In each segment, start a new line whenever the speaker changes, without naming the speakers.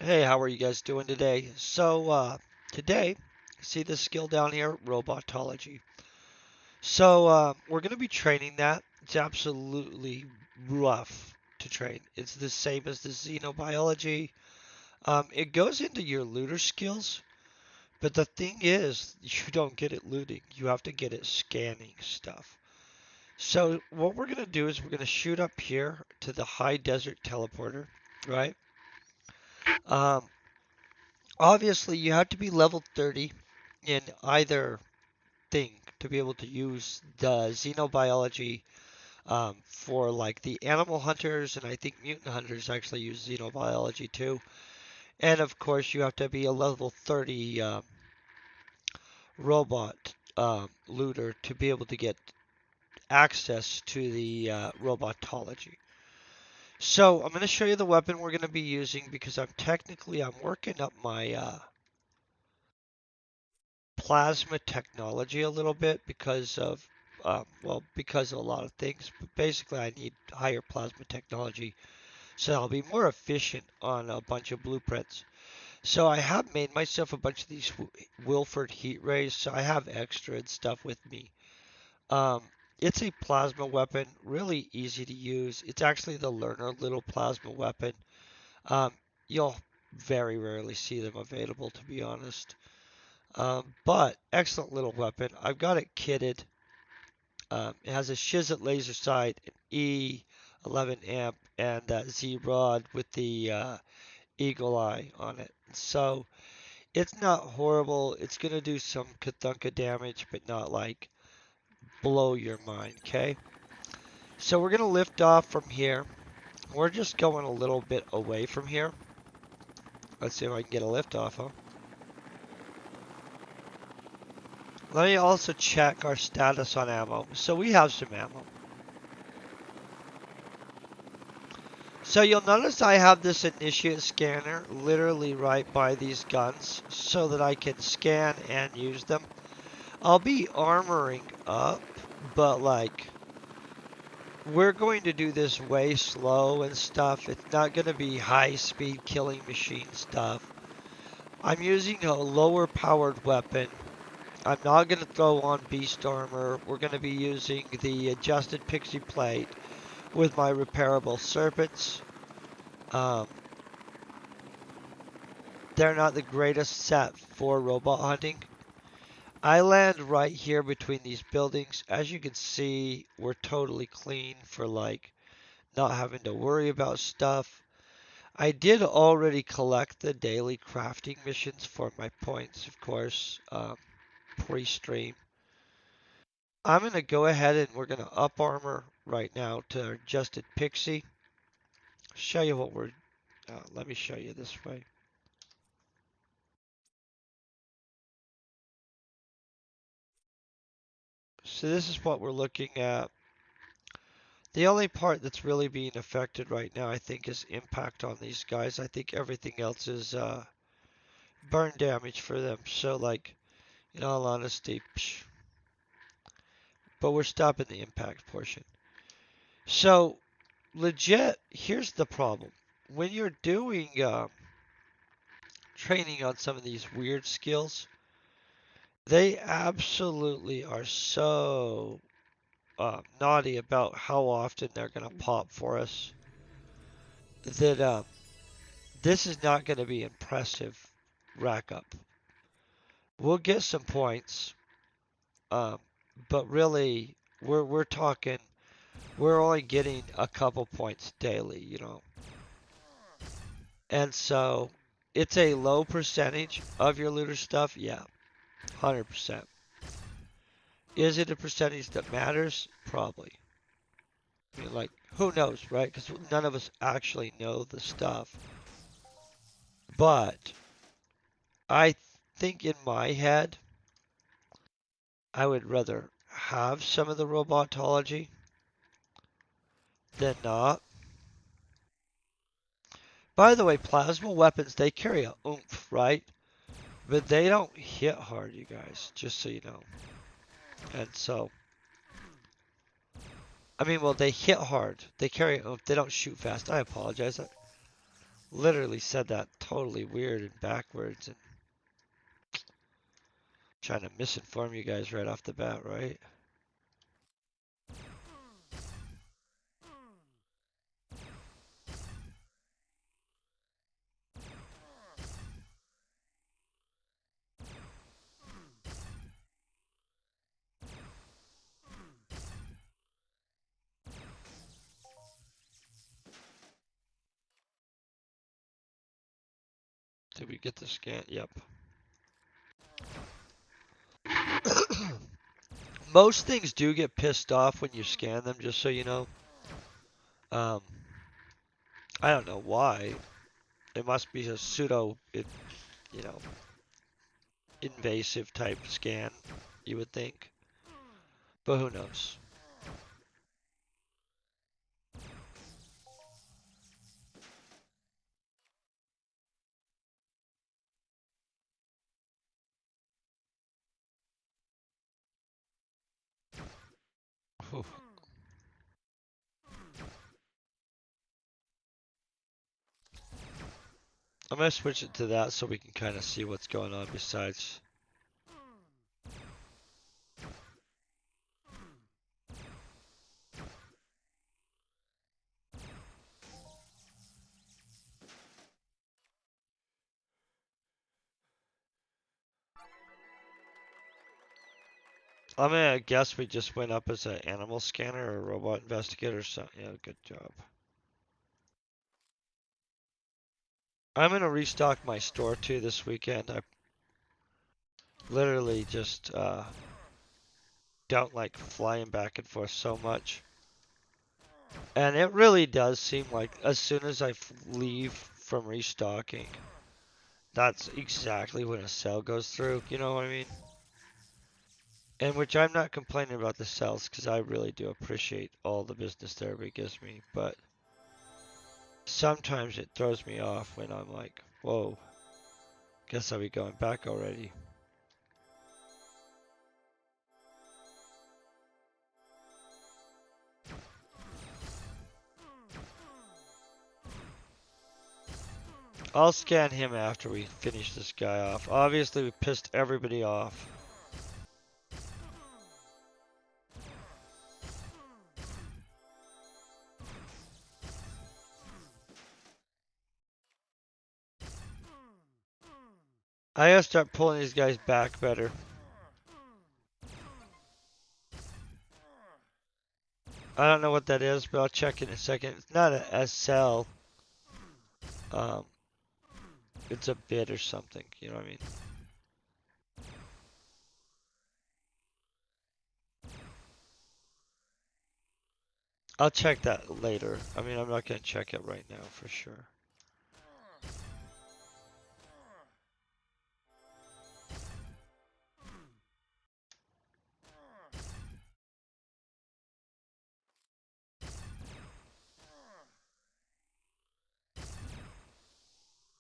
Hey, how are you guys doing today? Today, see this skill down here, Robotology. We're going to be training that. It's absolutely rough to train. It's the same as the xenobiology. It goes into your looter skills, but the thing is, you don't get it looting. You have to get it scanning stuff. So, what we're going to do is we're going to shoot up here to the high desert teleporter, right? Um, Obviously, you have to be level 30 in either thing to be able to use the xenobiology for like the animal hunters, and I think mutant hunters actually use xenobiology too. And of course, you have to be a level 30 robot looter to be able to get access to the robotology. So I'm going to show you the weapon we're going to be using because I'm working up my plasma technology a little bit because of because of a lot of things. But basically, I need higher plasma technology so I'll be more efficient on a bunch of blueprints. So I have made myself a bunch of these Wilford heat rays, so I have extra and stuff with me. Um, it's a plasma weapon, really easy to use. It's actually the learner little plasma weapon. Um, you'll very rarely see them available, to be honest. But excellent little weapon. I've got it kitted. It has a Shizit laser sight, an E11 amp, and that Z rod with the eagle eye on it. So it's not horrible. It's gonna do some Kathunka damage, but not like blow your mind. Okay. So we're gonna lift off from here. We're just going a little bit away from here. Let's see if I can get a lift off, huh? Let me also check our status on ammo. So we have some ammo. So you'll notice I have this initiate scanner literally right by these guns so that I can scan and use them. I'll be armoring up, but like we're going to do this way slow and stuff. It's not going to be high speed killing machine stuff. I'm using a lower powered weapon. I'm not going to throw on beast armor. We're going to be using the adjusted pixie plate with my repairable serpents. Um, they're not the greatest set for robot hunting. I land right here between these buildings. As you can see, we're totally clean for like not having to worry about stuff. I did already collect the daily crafting missions for my points, of course, pre-stream. I'm going to go ahead and we're going to up armor right now to our adjusted pixie. Show you what we're, let me show you this way. So this is what we're looking at. The only part that's really being affected right now, I think, is impact on these guys. I think everything else is burn damage for them. So, like, in all honesty, psh, but we're stopping the impact portion. So, legit, here's the problem. When you're doing training on some of these weird skills, they absolutely are so naughty about how often they're going to pop for us that this is not going to be impressive rack up. We'll get some points, um, but really, we're talking. We're only getting a couple points daily, you know, and so it's a low percentage of your looter stuff. Yeah, 100%. Is it a percentage that matters? Probably. I mean, like, who knows, right? Because none of us actually know the stuff. But I think in my head, I would rather have some of the robotology than not. By the way, plasma weapons, they carry a oomph, right? But they don't hit hard, you guys, just so you know. And so, I mean, well, they hit hard. They carry oomph. They don't shoot fast. I apologize. literally said that totally weird and backwards and trying to misinform you guys right off the bat, right? Did we get the scan? Yep. Most things do get pissed off when you scan them, just so you know. Um, I don't know why. It must be a pseudo, you know, invasive type scan, you would think. But who knows? Whew. I'm gonna switch it to that so we can kind of see what's going on besides. I'm gonna guess we just went up as an animal scanner or robot investigator. So yeah, good job. I'm gonna restock my store too this weekend. I literally just don't like flying back and forth so much. And it really does seem like as soon as I leave from restocking, that's exactly when a sale goes through. You know what I mean? And which I'm not complaining about the sales because I really do appreciate all the business that everybody gives me. But sometimes it throws me off when I'm like, whoa, guess I'll be going back already. I'll scan him after we finish this guy off. Obviously, we pissed everybody off. I gotta start pulling these guys back better. I don't know what that is, but I'll check in a second. It's not a cell. Um, it's a bit or something. You know what I mean? I'll check that later. I mean, I'm not gonna check it right now for sure.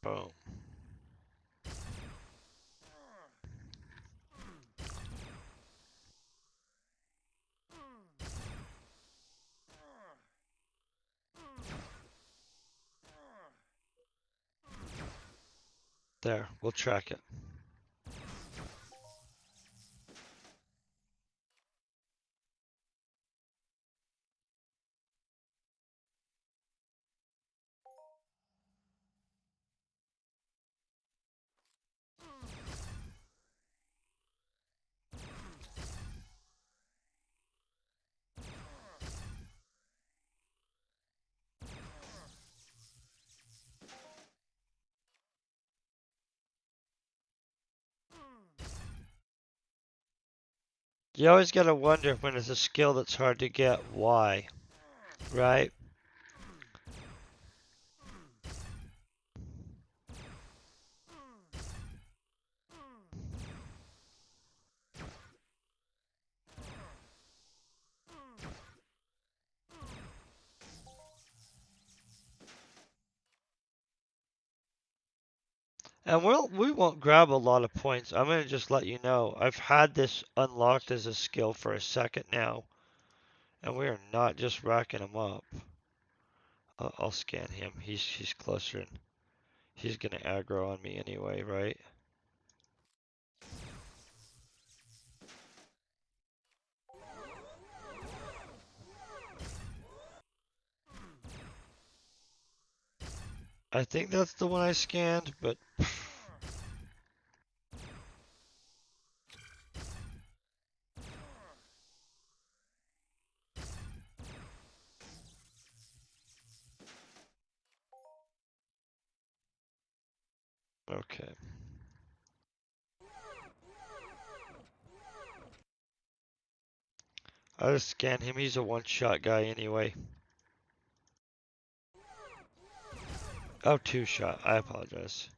Boom. There, we'll track it. You always gotta wonder when it's a skill that's hard to get, why, right? And we won't grab a lot of points. I'm gonna just let you know. I've had this unlocked as a skill for a second now, and we are not just racking them up. I'll scan him. He's closer in. He's gonna aggro on me anyway, right? I think that's the one I scanned, but okay. I just scanned him. He's a one-shot guy anyway. Oh, two-shot. I apologize.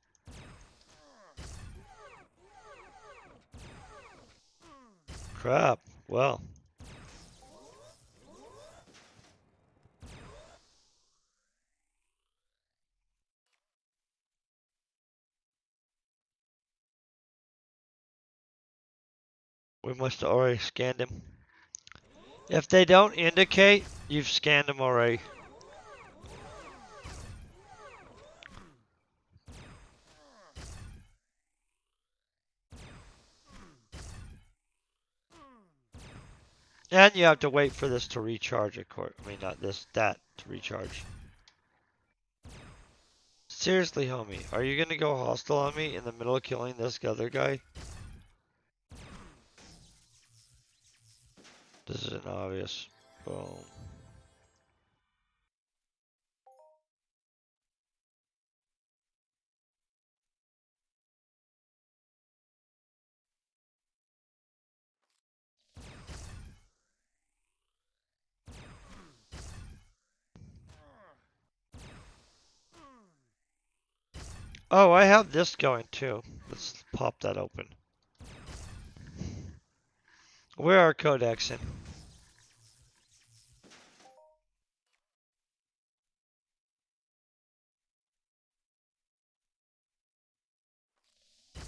Crap. Well, we must have already scanned him. If they don't indicate, you've scanned him already. And you have to wait for this to recharge, of course. I mean, not this, that to recharge. Seriously, homie, are you gonna go hostile on me in the middle of killing this other guy? This is an obvious. Boom. Oh, I have this going too. Let's pop that open. Where are Codexing? I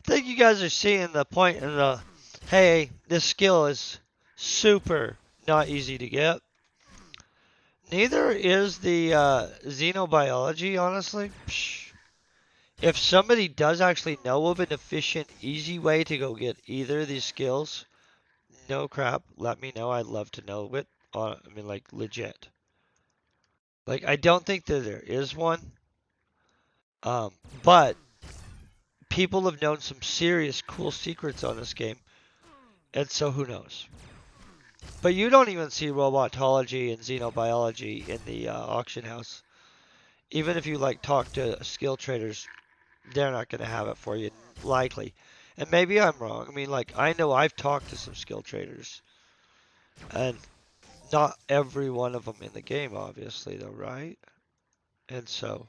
think you guys are seeing the point in the, hey, this skill is super not easy to get. Neither is the xenobiology, honestly. Psh. If somebody does actually know of an efficient, easy way to go get either of these skills, no crap, let me know. I'd love to know it. I mean, like, legit. Like, I don't think that there is one, but people have known some serious cool secrets on this game, and so who knows? But you don't even see robotology and xenobiology in the auction house. Even if you like talk to skill traders, they're not going to have it for you, likely. And maybe I'm wrong. I mean, like, I know I've talked to some skill traders, and not every one of them in the game, obviously, though, right? And so,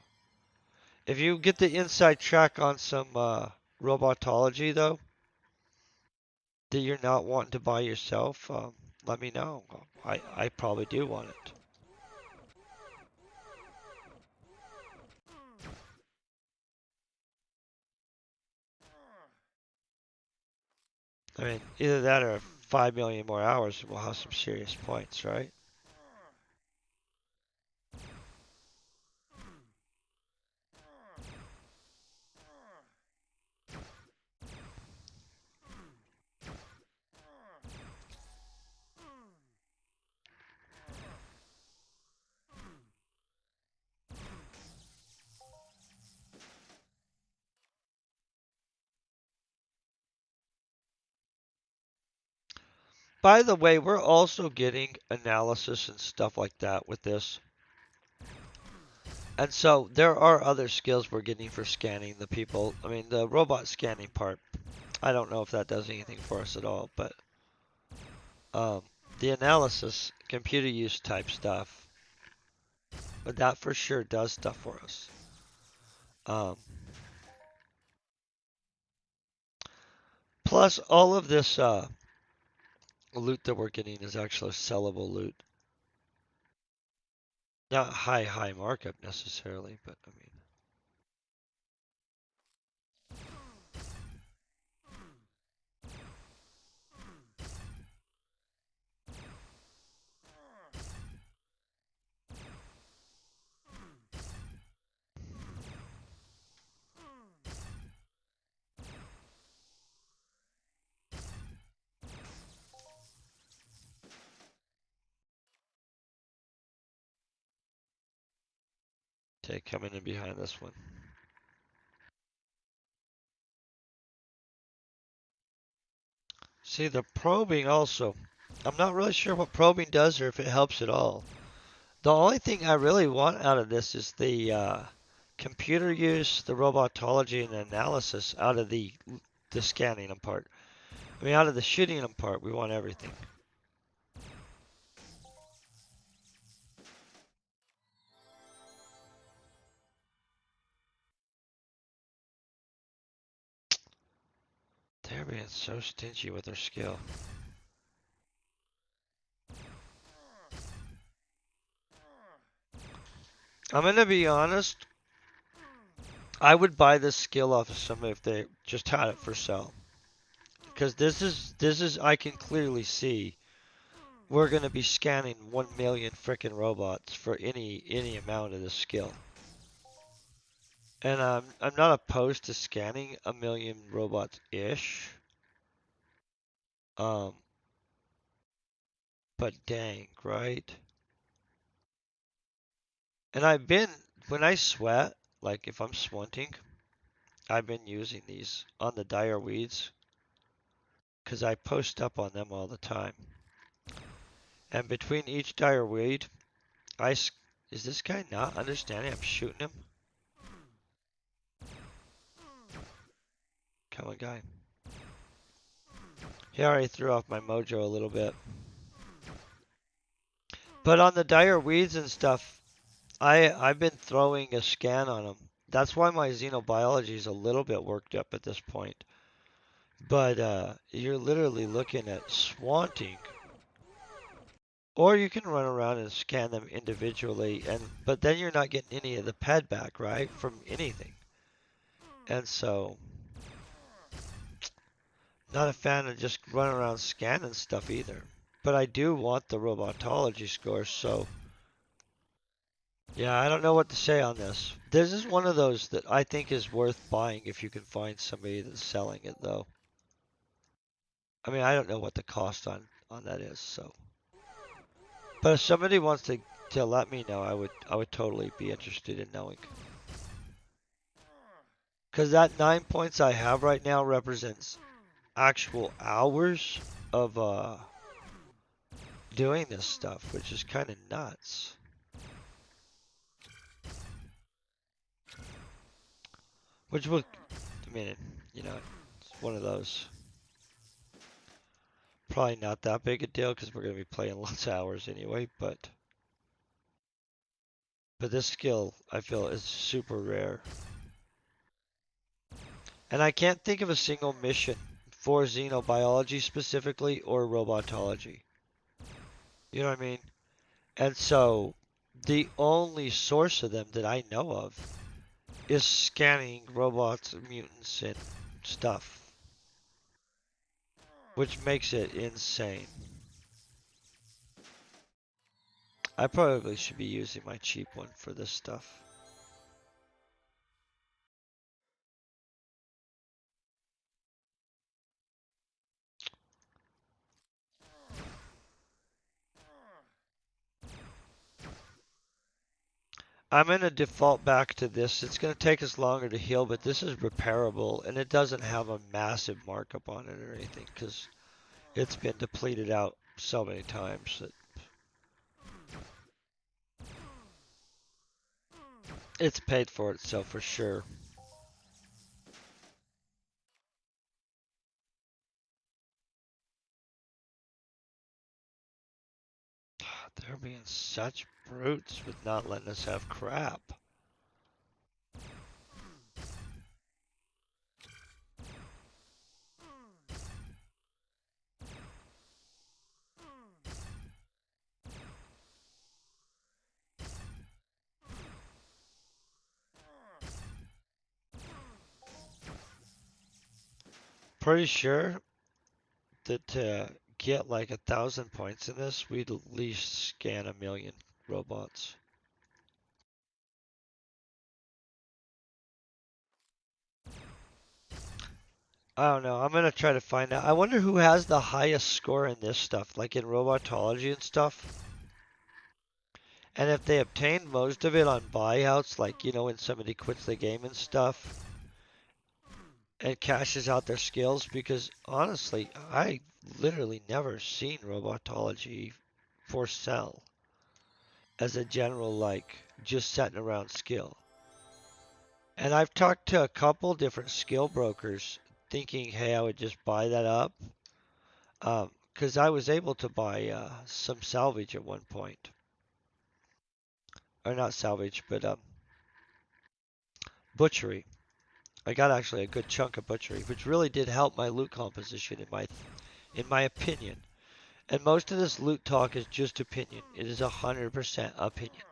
if you get the inside track on some robotology, though, that you're not wanting to buy yourself, let me know. I probably do want it. I mean, either that or 5 million more hours, we'll have some serious points, right? By the way, we're also getting analysis and stuff like that with this. And so there are other skills we're getting for scanning the people. I mean, the robot scanning part, I don't know if that does anything for us at all, but um, the analysis, computer use type stuff, but that for sure does stuff for us. Um, Plus, all of this loot that we're getting is actually sellable loot. Not high markup necessarily, but I mean. Okay, coming in behind this one. See, the probing also. I'm not really sure what probing does or if it helps at all. The only thing I really want out of this is the computer use, the robotology and analysis out of the scanning them part. I mean, out of the shooting them part, we want everything. They're being so stingy with their skill. I'm gonna be honest. I would buy this skill off of somebody if they just had it for sale. Because this is I can clearly see we're gonna be scanning 1 million frickin' robots for any amount of this skill. And I'm not opposed to scanning 1 million robots ish. Um, but dang, right? And when I sweat, like if I'm sweating, I've been using these on the dire weeds because I post up on them all the time. And between each dire weed, is this guy not understanding I'm shooting him? Come on, guy. He already threw off my mojo a little bit. But on the dire weeds and stuff, I've been throwing a scan on them. That's why my xenobiology is a little bit worked up at this point. But you're literally looking at swanting. Or you can run around and scan them individually, but then you're not getting any of the ped back, right? From anything. And so, not a fan of just running around scanning stuff either. But I do want the robotology score, so yeah, I don't know what to say on this. This is one of those that I think is worth buying if you can find somebody that's selling it, though. I mean, I don't know what the cost on that is, so. But if somebody wants to let me know, I would totally be interested in knowing. Because that 9 points I have right now represents actual hours of doing this stuff, which is kind of nuts. Which will, I mean, you know, it's one of those. Probably not that big a deal because we're going to be playing lots of hours anyway, but this skill I feel is super rare. And I can't think of a single mission for xenobiology specifically or robotology. You know what I mean? And so the only source of them that I know of is scanning robots, mutants, and stuff, which makes it insane. I probably should be using my cheap one for this stuff. I'm going to default back to this. It's going to take us longer to heal, but this is repairable, and it doesn't have a massive markup on it or anything because it's been depleted out so many times that it's paid for itself for sure. They're being such brutes with not letting us have crap. Pretty sure that to get like 1,000 points in this, we'd at least scan 1 million robots. I don't know. I'm gonna try to find out. I wonder who has the highest score in this stuff, like in robotology and stuff. And if they obtain most of it on buyouts, like, when somebody quits the game and stuff and cashes out their skills, because honestly, I literally never seen Robotology for sell as a general, like, just setting around skill. And I've talked to a couple different skill brokers thinking, hey, I would just buy that up. Because I was able to buy some salvage at one point. Or not salvage, but butchery. I got actually a good chunk of butchery, which really did help my loot composition in my opinion. And most of this loot talk is just opinion. It is 100% opinion.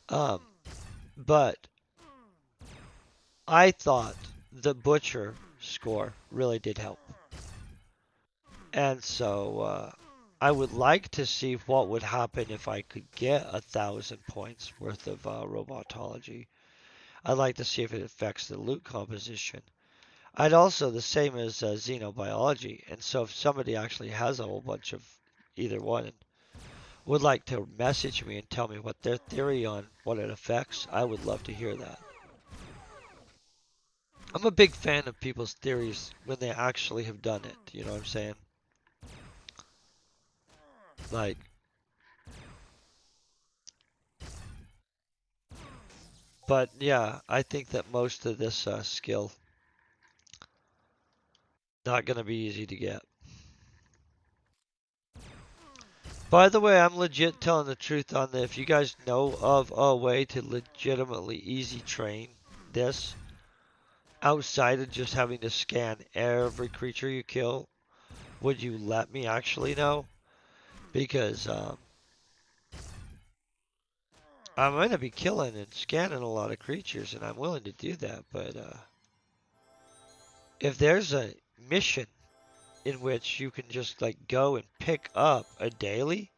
Um, but I thought the butcher score really did help. And so I would like to see what would happen if I could get 1,000 points worth of robotology. I'd like to see if it affects the loot composition. I'd also, the same as xenobiology, and so if somebody actually has a whole bunch of either one would like to message me and tell me what their theory on what it affects, I would love to hear that. I'm a big fan of people's theories when they actually have done it, you know what I'm saying? Like, but yeah, I think that most of this skill not going to be easy to get. By the way, I'm legit telling the truth on that. If you guys know of a way to legitimately easy train this outside of just having to scan every creature you kill, would you let me actually know? Because I'm going to be killing and scanning a lot of creatures, and I'm willing to do that. But if there's a mission in which you can just like go and pick up a daily,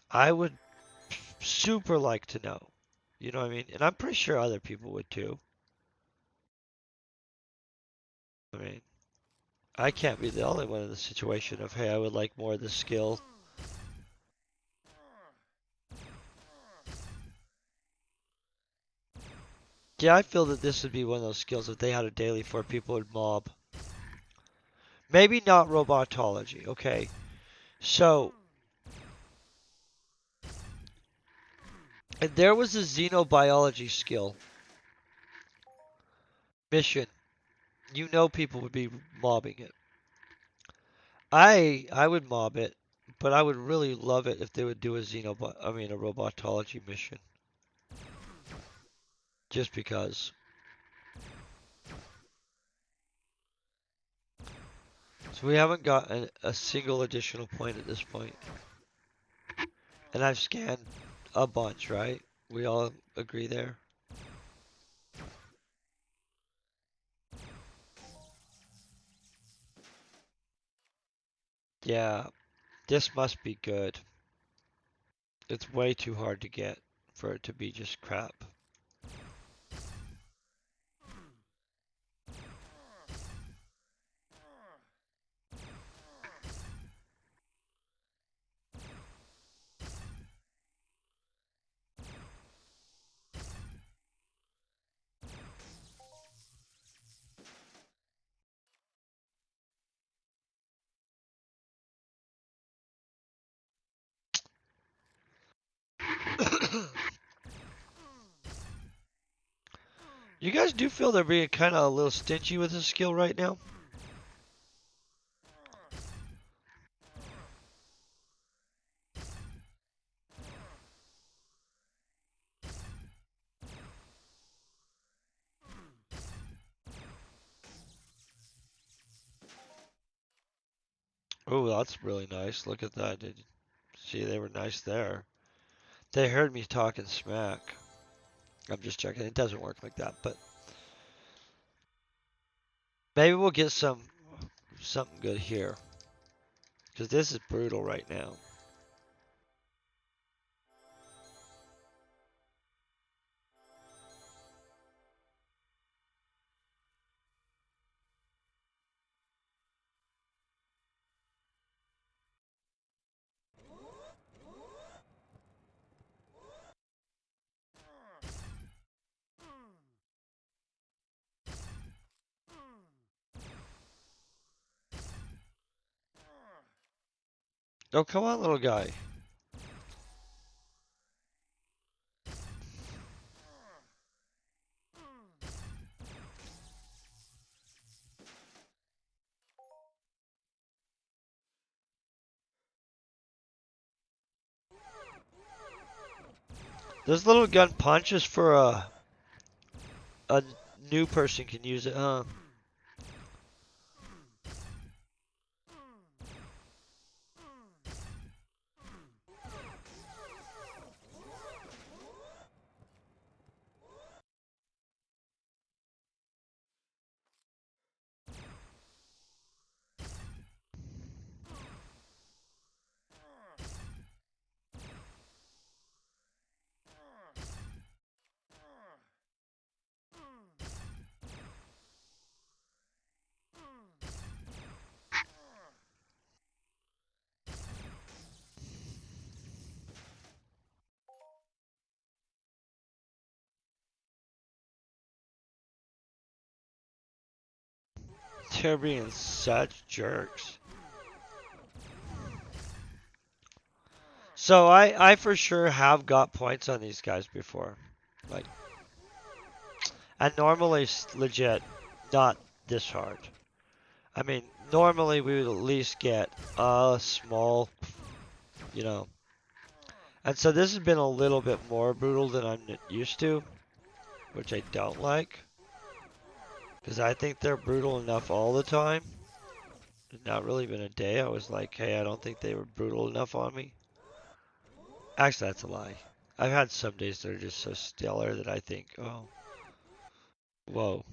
I would super like to know. You know what I mean? And I'm pretty sure other people would too. I mean, I can't be the only one in the situation of, hey, I would like more of the skill. Yeah, I feel that this would be one of those skills if they had a daily for people would mob. Maybe not robotology, okay? So, if there was a xenobiology skill mission, people would be mobbing it. I would mob it, but I would really love it if they would do a a robotology mission. Just because. So we haven't got a single additional point at this point. And I've scanned a bunch, right? We all agree there? Yeah, this must be good. It's way too hard to get for it to be just crap. You guys do feel they're being kind of a little stingy with this skill right now? Oh, that's really nice. Look at that. Did you see they were nice there? They heard me talking smack. I'm just checking. It doesn't work like that, but maybe we'll get something good here. Because this is brutal right now. Oh, come on, little guy. This little gun punches for a new person can use it, huh? They're being such jerks. So I for sure have got points on these guys before. Like, and normally it's legit not this hard. I mean, normally we would at least get a small, you know. And so this has been a little bit more brutal than I'm used to, which I don't like. Because I think they're brutal enough all the time. It's not really been a day I was like, hey, I don't think they were brutal enough on me. Actually, that's a lie. I've had some days that are just so stellar that I think, oh, whoa.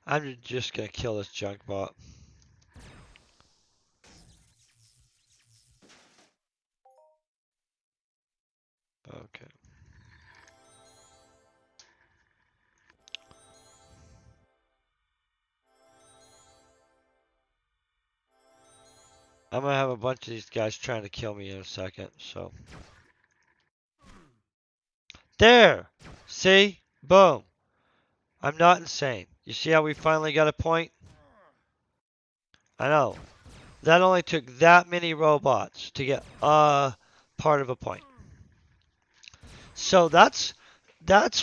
I'm just gonna kill this junk bot. Okay. I'm gonna have a bunch of these guys trying to kill me in a second, so. There! See? Boom. I'm not insane. You see how we finally got a point? I know. That only took that many robots to get a part of a point. So that's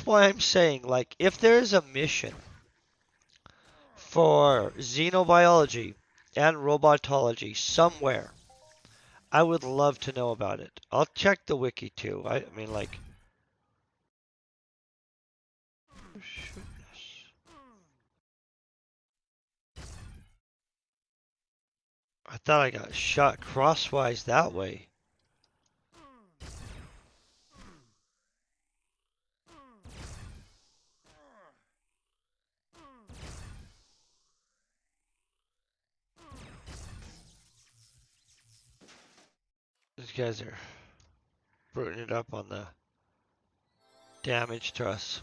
why I'm saying, like, if there's a mission for xenobiology and robotology somewhere, I would love to know about it. I'll check the wiki too. I mean, like, I thought I got shot crosswise that way. These guys are rooting it up on the damage to us.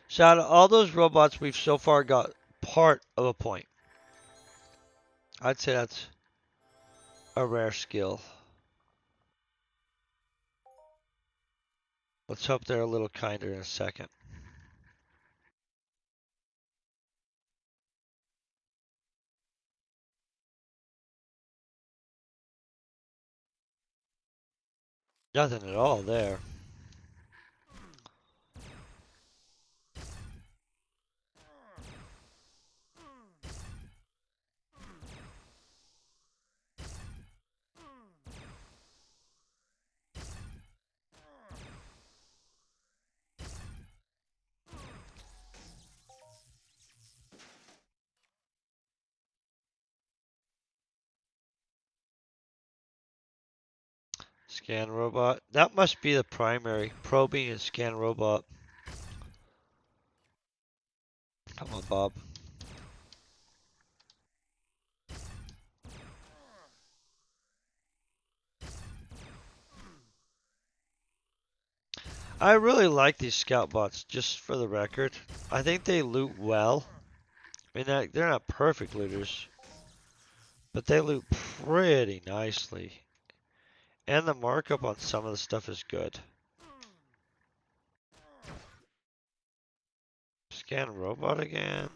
So out of all those robots, we've so far got part of a point. I'd say that's a rare skill. Let's hope they're a little kinder in a second. Nothing at all there. Scan robot. That must be the primary. Probing and scan robot. Come on, Bob. I really like these scout bots, just for the record. I think they loot well. I mean, they're not perfect looters, but they loot pretty nicely. And the markup on some of the stuff is good. Scan robot again.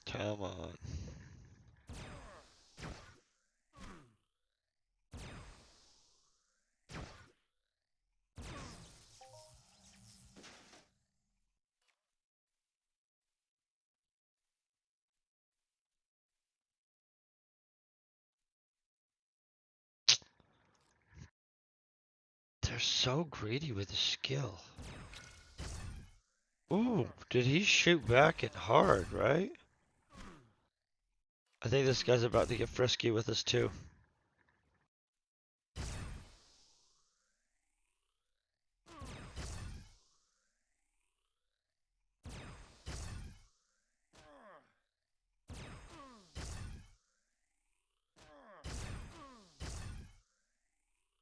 Come on. They're so greedy with the skill. Ooh, did he shoot back and hard, right? I think this guy's about to get frisky with us too.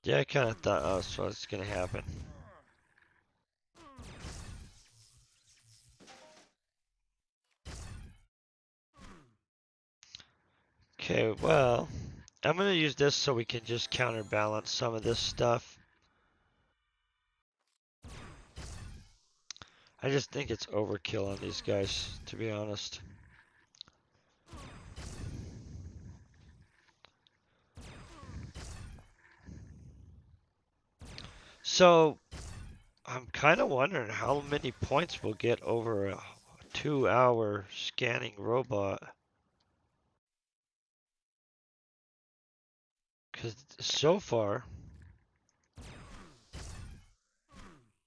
Yeah, I kind of thought that's what's gonna happen. Okay, well, I'm gonna use this so we can just counterbalance some of this stuff. I just think it's overkill on these guys, to be honest. So, I'm kind of wondering how many points we'll get over a 2-hour scanning robot. Because so far,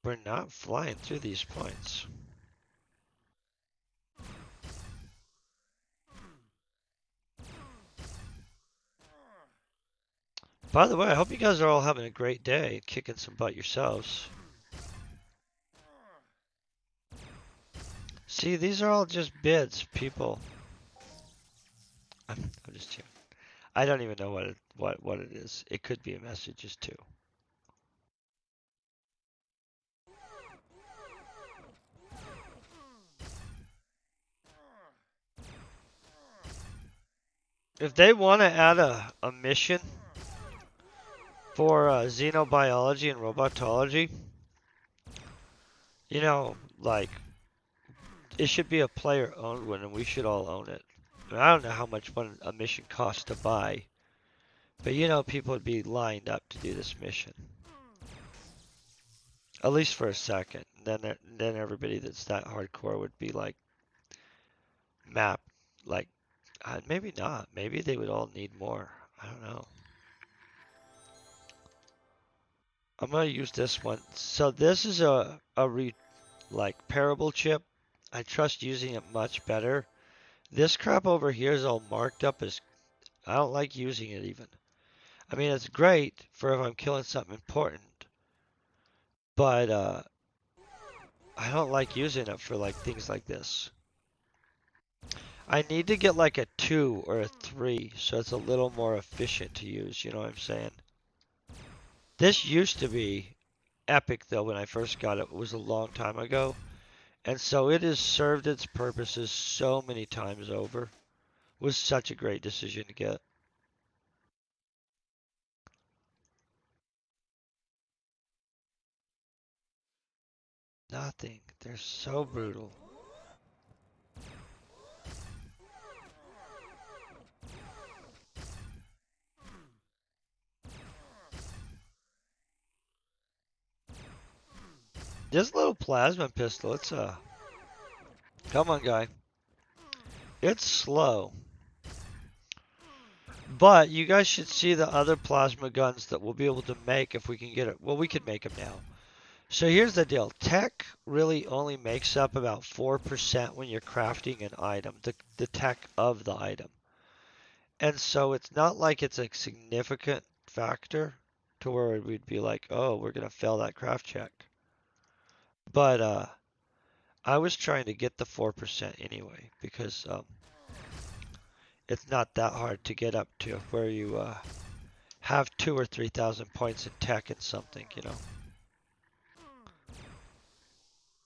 we're not flying through these points. By the way, I hope you guys are all having a great day, kicking some butt yourselves. See, these are all just bids, people. I'm just here. I don't even know what it is. It could be messages too. If they want to add a mission for xenobiology and robotology, you know, like, it should be a player-owned one, and we should all own it. I don't know how much a mission costs to buy, but you know, people would be lined up to do this mission. At least for a second. Then everybody that's that hardcore would be like map, like maybe not. Maybe they would all need more. I don't know. I'm gonna use this one. So this is like parable chip. I trust using it much better. This crap over here is all marked up as I don't like using it even. I mean, it's great for if I'm killing something important, but I don't like using it for like things like this. I need to get like a 2 or a 3 so it's a little more efficient to use, you know what I'm saying? This used to be epic though when I first got it. It was a long time ago. And so it has served its purposes so many times over. It was such a great decision to get. Nothing. They're so brutal. This little plasma pistol, it's a... Come on, guy. It's slow. But you guys should see the other plasma guns that we'll be able to make if we can get it. Well, we can make them now. So here's the deal. Tech really only makes up about 4% when you're crafting an item, the tech of the item. And so it's not like it's a significant factor to where we'd be like, oh, we're going to fail that craft check. But I was trying to get the 4% anyway because it's not that hard to get up to where you have 2 or 3,000 points in tech and something, you know.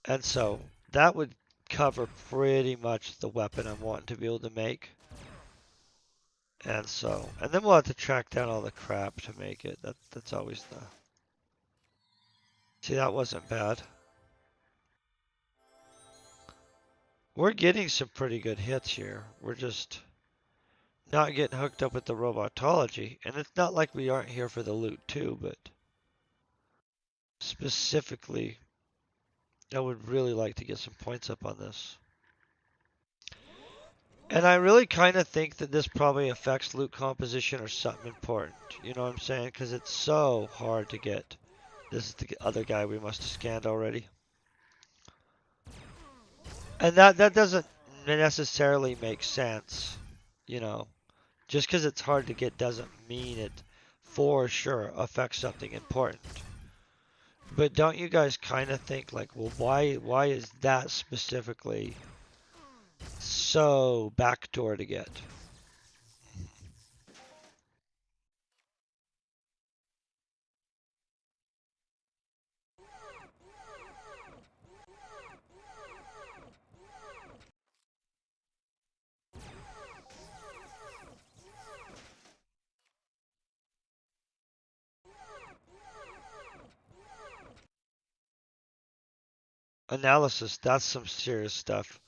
And so that would cover pretty much the weapon I'm wanting to be able to make. And so, and then we'll have to track down all the crap to make it. That's always the. See, that wasn't bad. We're getting some pretty good hits here. We're just not getting hooked up with the robotology. And it's not like we aren't here for the loot too, but specifically, I would really like to get some points up on this. And I really kind of think that this probably affects loot composition or something important. You know what I'm saying? Because it's so hard to get. This is the other guy we must have scanned already. And that doesn't necessarily make sense. You know, just because it's hard to get doesn't mean it for sure affects something important. But don't you guys kind of think like, well, why is that specifically so backdoor to get? Analysis, that's some serious stuff.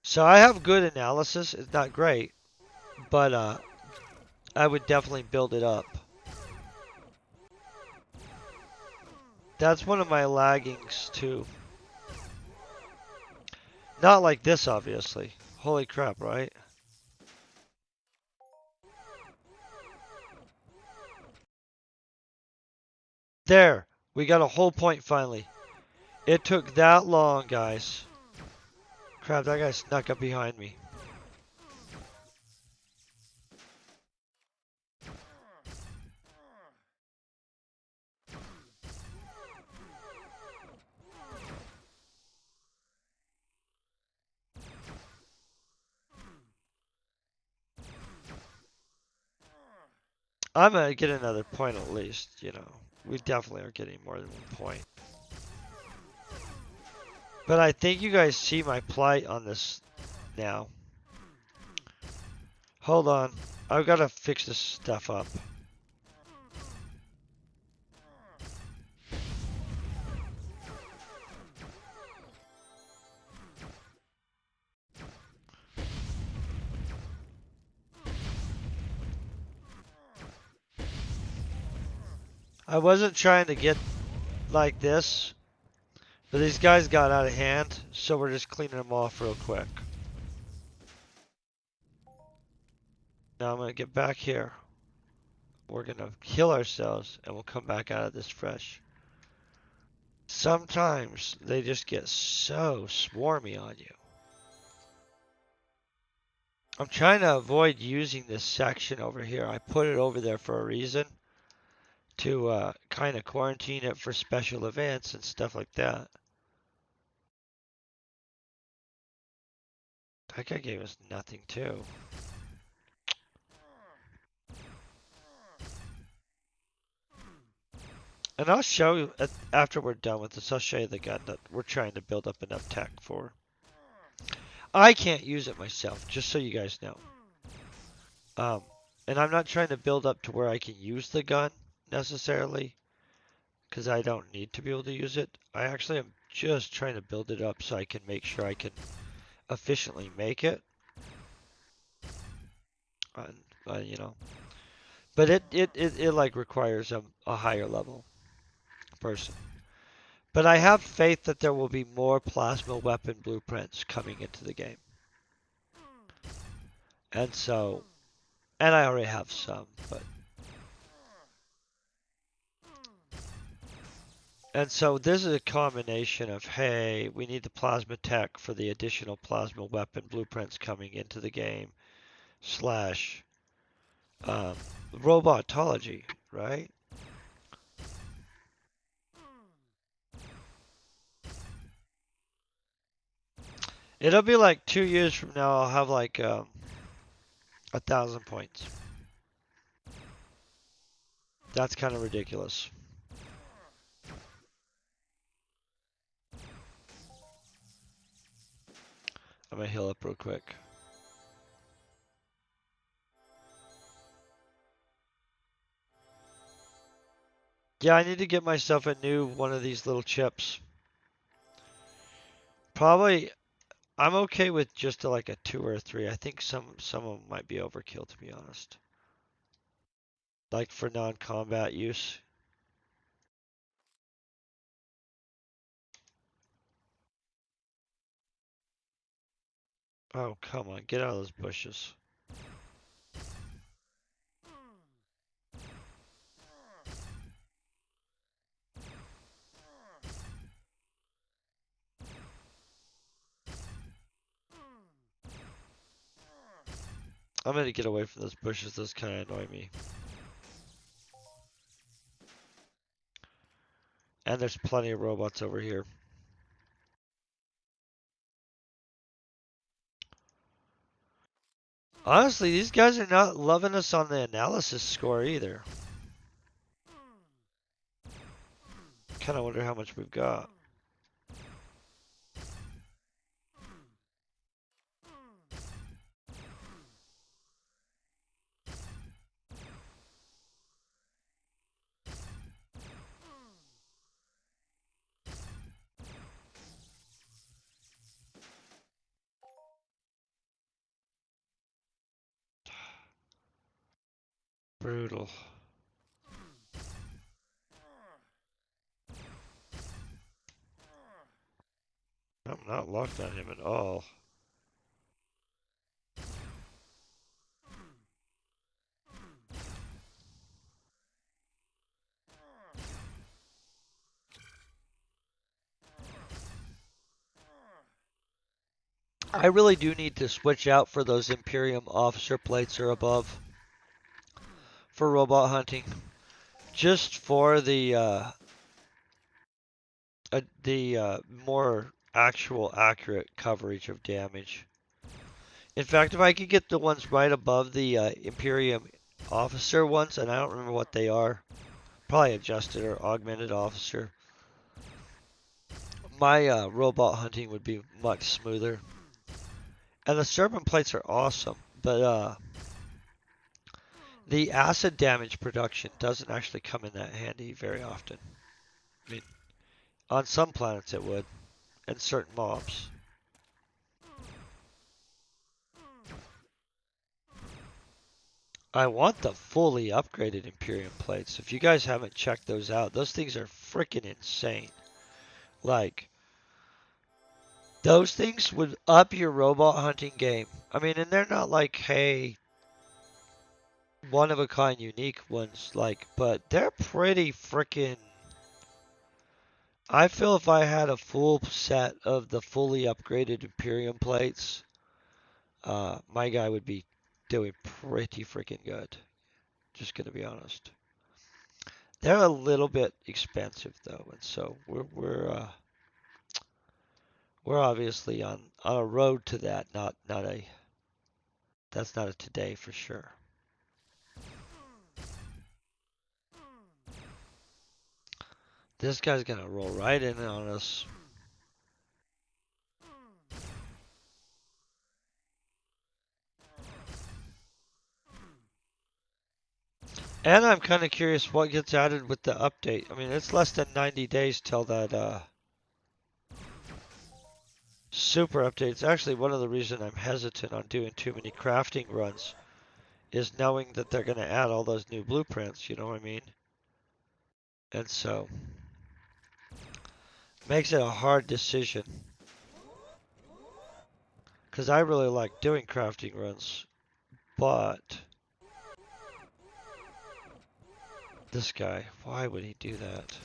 So I have good analysis. It's not great, but I would definitely build it up. That's one of my laggings too. Not like this, obviously. Holy crap, right? There, we got a whole point finally. It took that long, guys. Crap, that guy snuck up behind me. I'm gonna get another point at least, you know. We definitely are getting more than 1 point. But I think you guys see my plight on this now. Hold on. I've got to fix this stuff up. I wasn't trying to get like this, but these guys got out of hand, so we're just cleaning them off real quick. Now I'm going to get back here. We're going to heal ourselves, and we'll come back out of this fresh. Sometimes they just get so swarmy on you. I'm trying to avoid using this section over here. I put it over there for a reason. To kind of quarantine it for special events and stuff like that. That guy gave us nothing too. And I'll show you, after we're done with this, I'll show you the gun that we're trying to build up enough tech for. I can't use it myself, just so you guys know. And I'm not trying to build up to where I can use the gun necessarily, because I don't need to be able to use it. I actually am just trying to build it up so I can make sure I can efficiently make it. You know. But it like requires a higher level person. But I have faith that there will be more plasma weapon blueprints coming into the game. And so, and I already have some, but. And so this is a combination of, hey, we need the plasma tech for the additional plasma weapon blueprints coming into the game, slash robotology, right? It'll be like 2 years from now. I'll have like 1,000 points. That's kind of ridiculous. I'm gonna heal up real quick. Yeah, I need to get myself a new one of these little chips. Probably, I'm okay with just like a 2 or 3. I think some of them might be overkill, to be honest. Like for non-combat use. Oh, come on, get out of those bushes. I'm gonna get away from those bushes. Those kind of annoy me. And there's plenty of robots over here. Honestly, these guys are not loving us on the analysis score either. Kind of wonder how much we've got. Brutal. I'm not locked on him at all. I really do need to switch out for those Imperium officer plates or above for robot hunting. Just for the more actual accurate coverage of damage. In fact, if I could get the ones right above the Imperium officer ones, and I don't remember what they are, probably adjusted or augmented officer, my robot hunting would be much smoother. And the serpent plates are awesome, but the acid damage production doesn't actually come in that handy very often. I mean, on some planets it would, and certain mobs. I want the fully upgraded Imperium plates. If you guys haven't checked those out, those things are freaking insane. Like, those things would up your robot hunting game. I mean, and they're not like, hey, one of a kind unique ones, like, but they're pretty freaking. I feel if I had a full set of the fully upgraded Imperium plates, my guy would be doing pretty freaking good. Just gonna be honest. They're a little bit expensive though, and so we're obviously on a road to that. Not a That's not a today for sure. This guy's gonna roll right in on us. And I'm kind of curious what gets added with the update. I mean, it's less than 90 days till that super update. It's actually one of the reasons I'm hesitant on doing too many crafting runs is knowing that they're going to add all those new blueprints, you know what I mean? And so makes it a hard decision because I really like doing crafting runs, but this guy, why would he do that?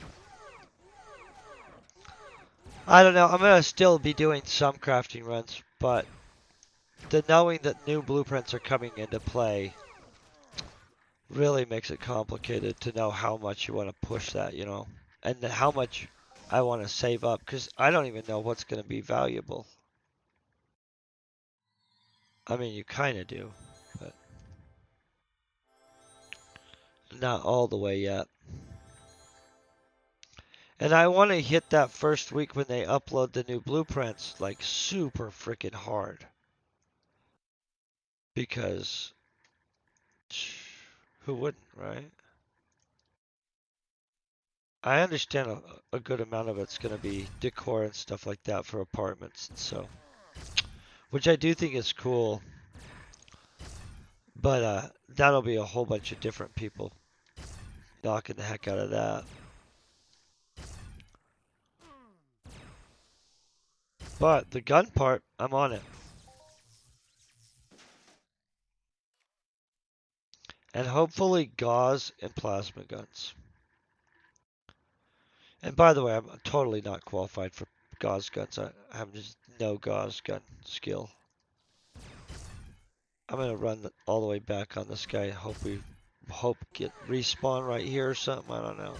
I don't know. I'm going to still be doing some crafting runs, but the knowing that new blueprints are coming into play really makes it complicated to know how much you want to push that, you know, and how much I want to save up because I don't even know what's going to be valuable. I mean, you kind of do, but not all the way yet. And I want to hit that first week when they upload the new blueprints like super freaking hard. Because who wouldn't, right? I understand a good amount of it's going to be decor and stuff like that for apartments, and so, which I do think is cool. But that'll be a whole bunch of different people knocking the heck out of that. But the gun part, I'm on it. And hopefully gauze and plasma guns. And by the way, I'm totally not qualified for gauze guns. I have just no gauze gun skill. I'm gonna run all the way back on this guy. Hope get respawn right here or something. I don't know.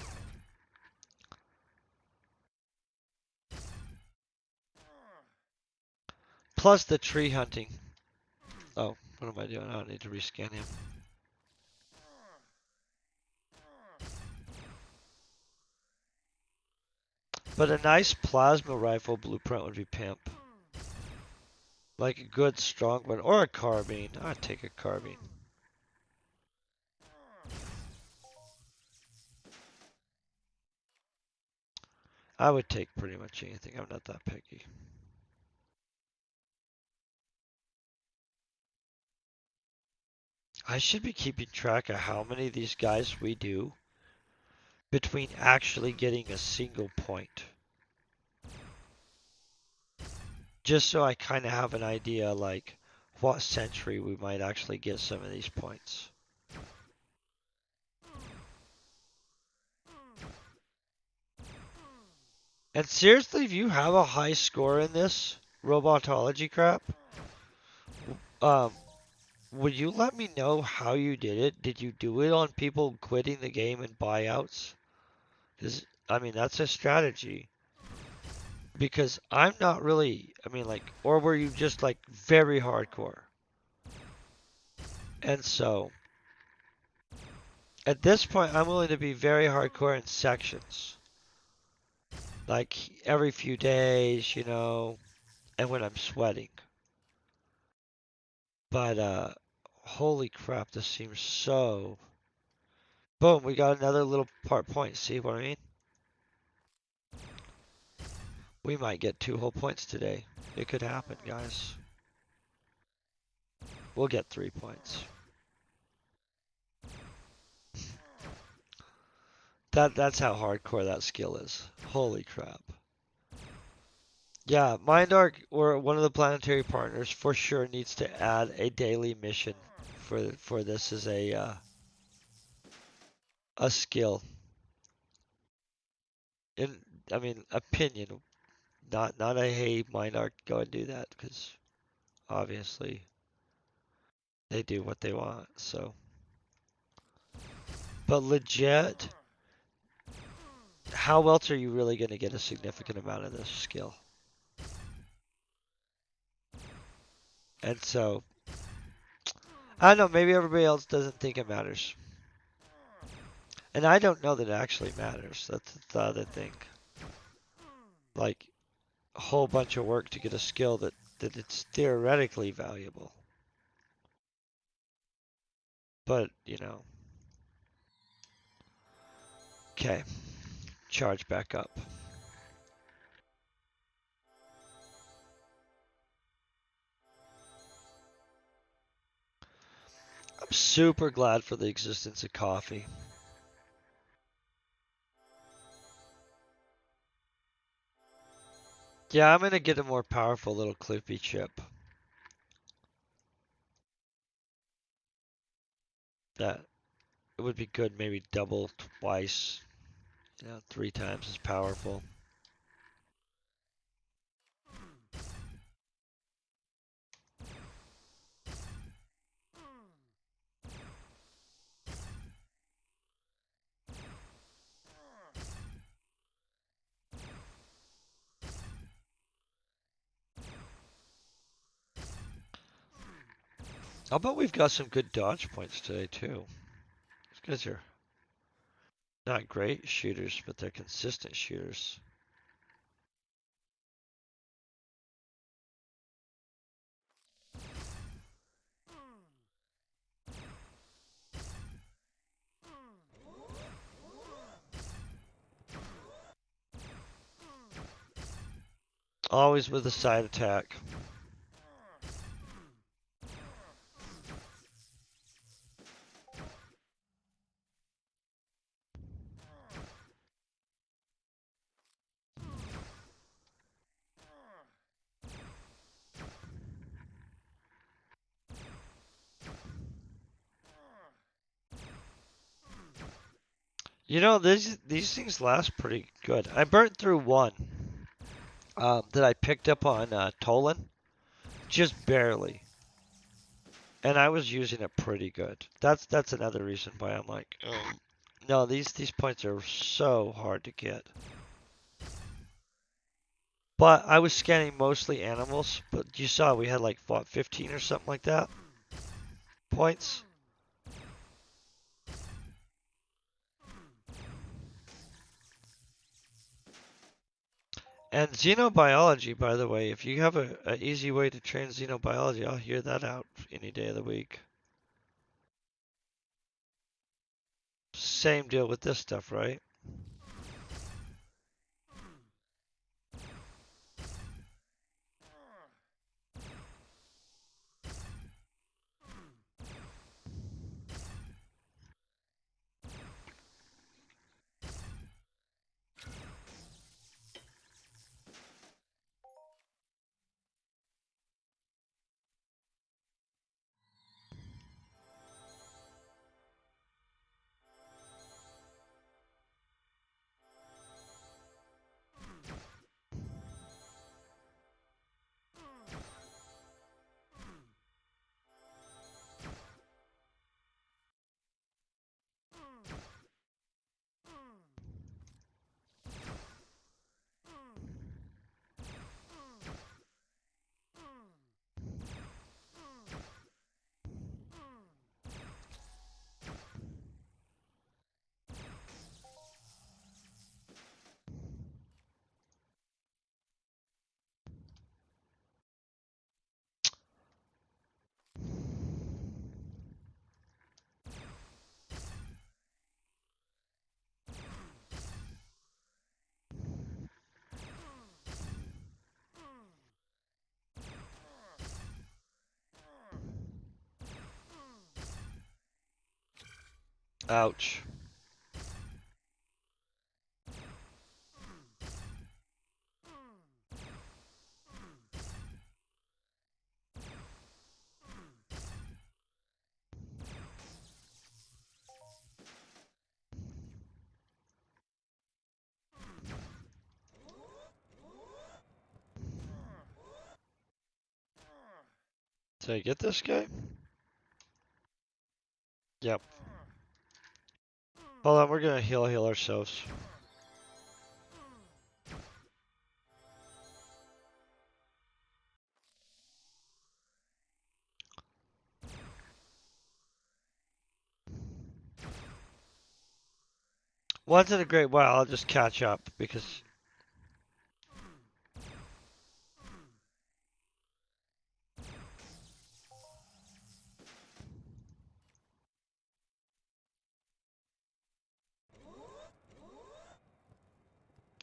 Plus the tree hunting. Oh, what am I doing? I don't need to rescan him. But a nice plasma rifle blueprint would be pimp. Like a good strong one or a carbine. I'd take a carbine. I would take pretty much anything. I'm not that picky. I should be keeping track of how many of these guys we do between actually getting a single point. Just so I kind of have an idea like what century we might actually get some of these points. And seriously, if you have a high score in this robotology crap, um, would you let me know how you did it? Did you do it on people quitting the game and buyouts? I mean, that's a strategy. Because I'm not really, I mean, like, or were you just like very hardcore? And so, at this point, I'm willing to be very hardcore in sections. Like every few days, and when I'm sweating. But, holy crap, this seems so. Boom, we got another little part point. See what I mean? We might get 2 whole points today. It could happen, guys. We'll get 3 points. That's how hardcore that skill is. Holy crap. Yeah, MindArc or one of the planetary partners for sure needs to add a daily mission for this as a skill. In I mean opinion, not a hey MindArc go and do that because obviously they do what they want. So, but legit, how else are you really going to get a significant amount of this skill? And so, I don't know, maybe everybody else doesn't think it matters. And I don't know that it actually matters. That's the other thing. Like, a whole bunch of work to get a skill that it's theoretically valuable. But, okay, charge back up. I'm super glad for the existence of coffee. Yeah, I'm gonna get a more powerful little clippy chip. That it would be good, maybe double, twice, 3 times as powerful. How about we've got some good dodge points today too? These guys are not great shooters, but they're consistent shooters. Always with a side attack. You know, these things last pretty good. I burnt through one that I picked up on Tolan, just barely, and I was using it pretty good. That's another reason why I'm like, no, these points are so hard to get. But I was scanning mostly animals, but you saw we had like what, 15 or something like that points. And xenobiology, by the way, if you have a easy way to train xenobiology, I'll hear that out any day of the week. Same deal with this stuff, right? Ouch. Did I get this guy? Yep. Hold on, we're gonna heal ourselves. Once in a great while, I'll just catch up because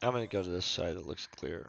I'm gonna go to this side. It looks clear.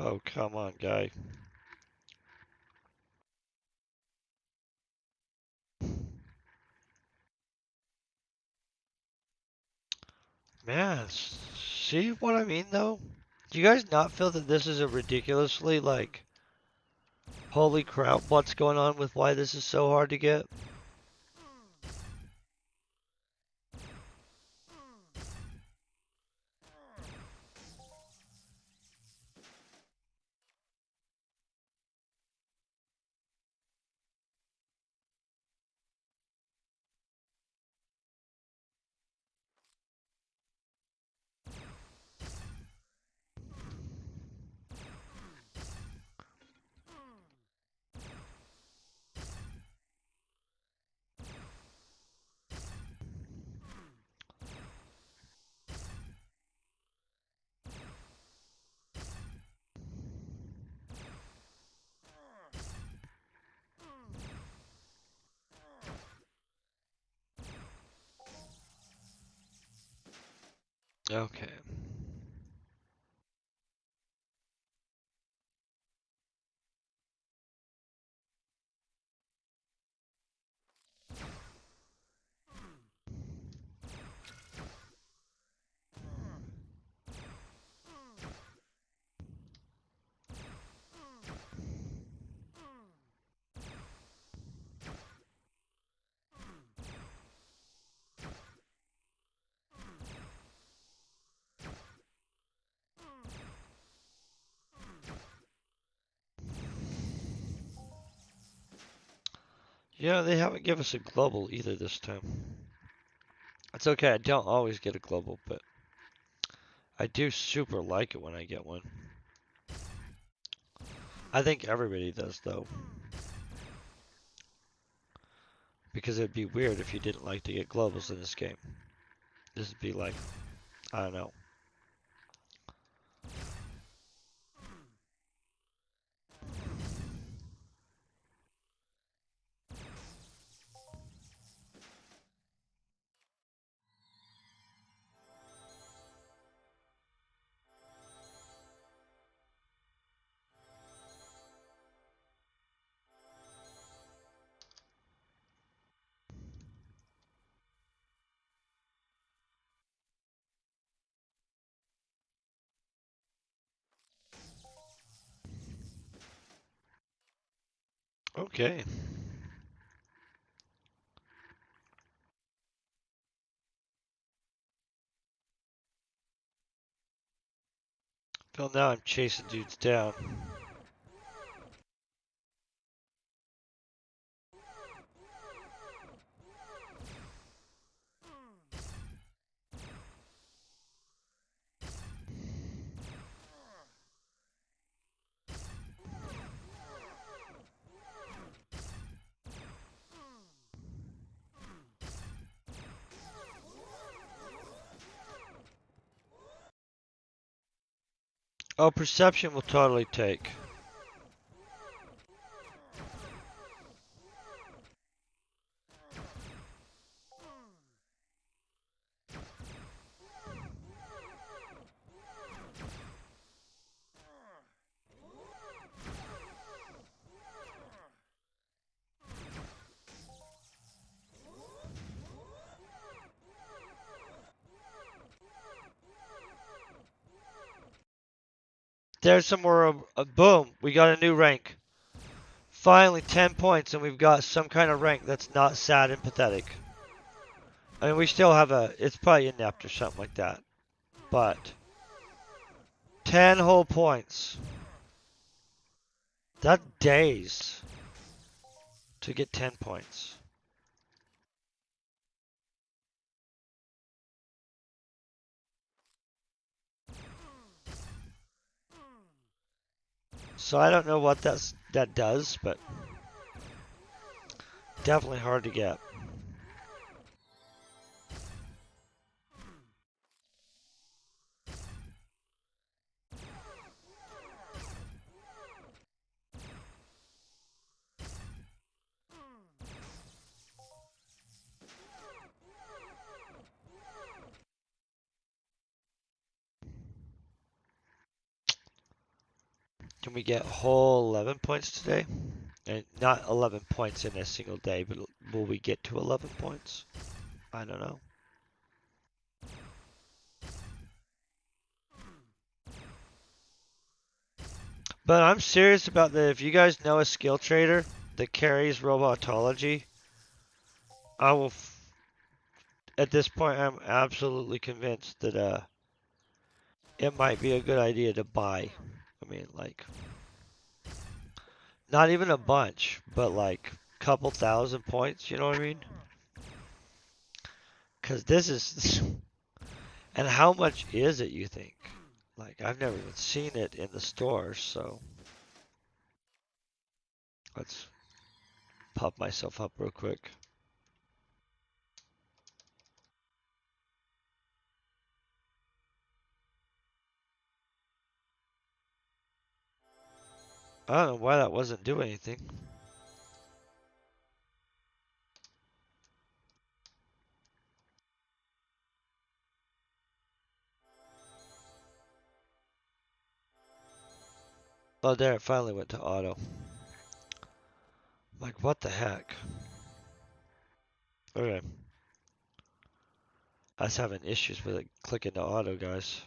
Oh, come on, guy. Man, see what I mean, though? Do you guys not feel that this is a ridiculously, like, holy crap, what's going on with why this is so hard to get? Okay. Yeah, they haven't given us a global either this time. It's okay, I don't always get a global, but I do super like it when I get one. I think everybody does, though. Because it'd be weird if you didn't like to get globals in this game. This would be like, I don't know. Okay. Well, now I'm chasing dudes down. Oh, perception will totally take. There's some more. Boom, we got a new rank. Finally, 10 points, and we've got some kind of rank that's not sad and pathetic. I mean, we still have it's probably inept or something like that. But 10 whole points. That's days to get 10 points. So I don't know what that does, but definitely hard to get. Can we get whole 11 points today? And not 11 points in a single day, but will we get to 11 points? I don't know. But I'm serious about that. If you guys know a skill trader that carries Robotology, I will. At this point, I'm absolutely convinced that it might be a good idea to buy. I mean, like, not even a bunch, but like a couple thousand points. You know what I mean? Because this is. And how much is it, you think? Like, I've never even seen it in the stores, so let's pop myself up real quick. I don't know why that wasn't doing anything. Oh, there, it finally went to auto. Like, what the heck? Okay. I was having issues with it clicking to auto, guys.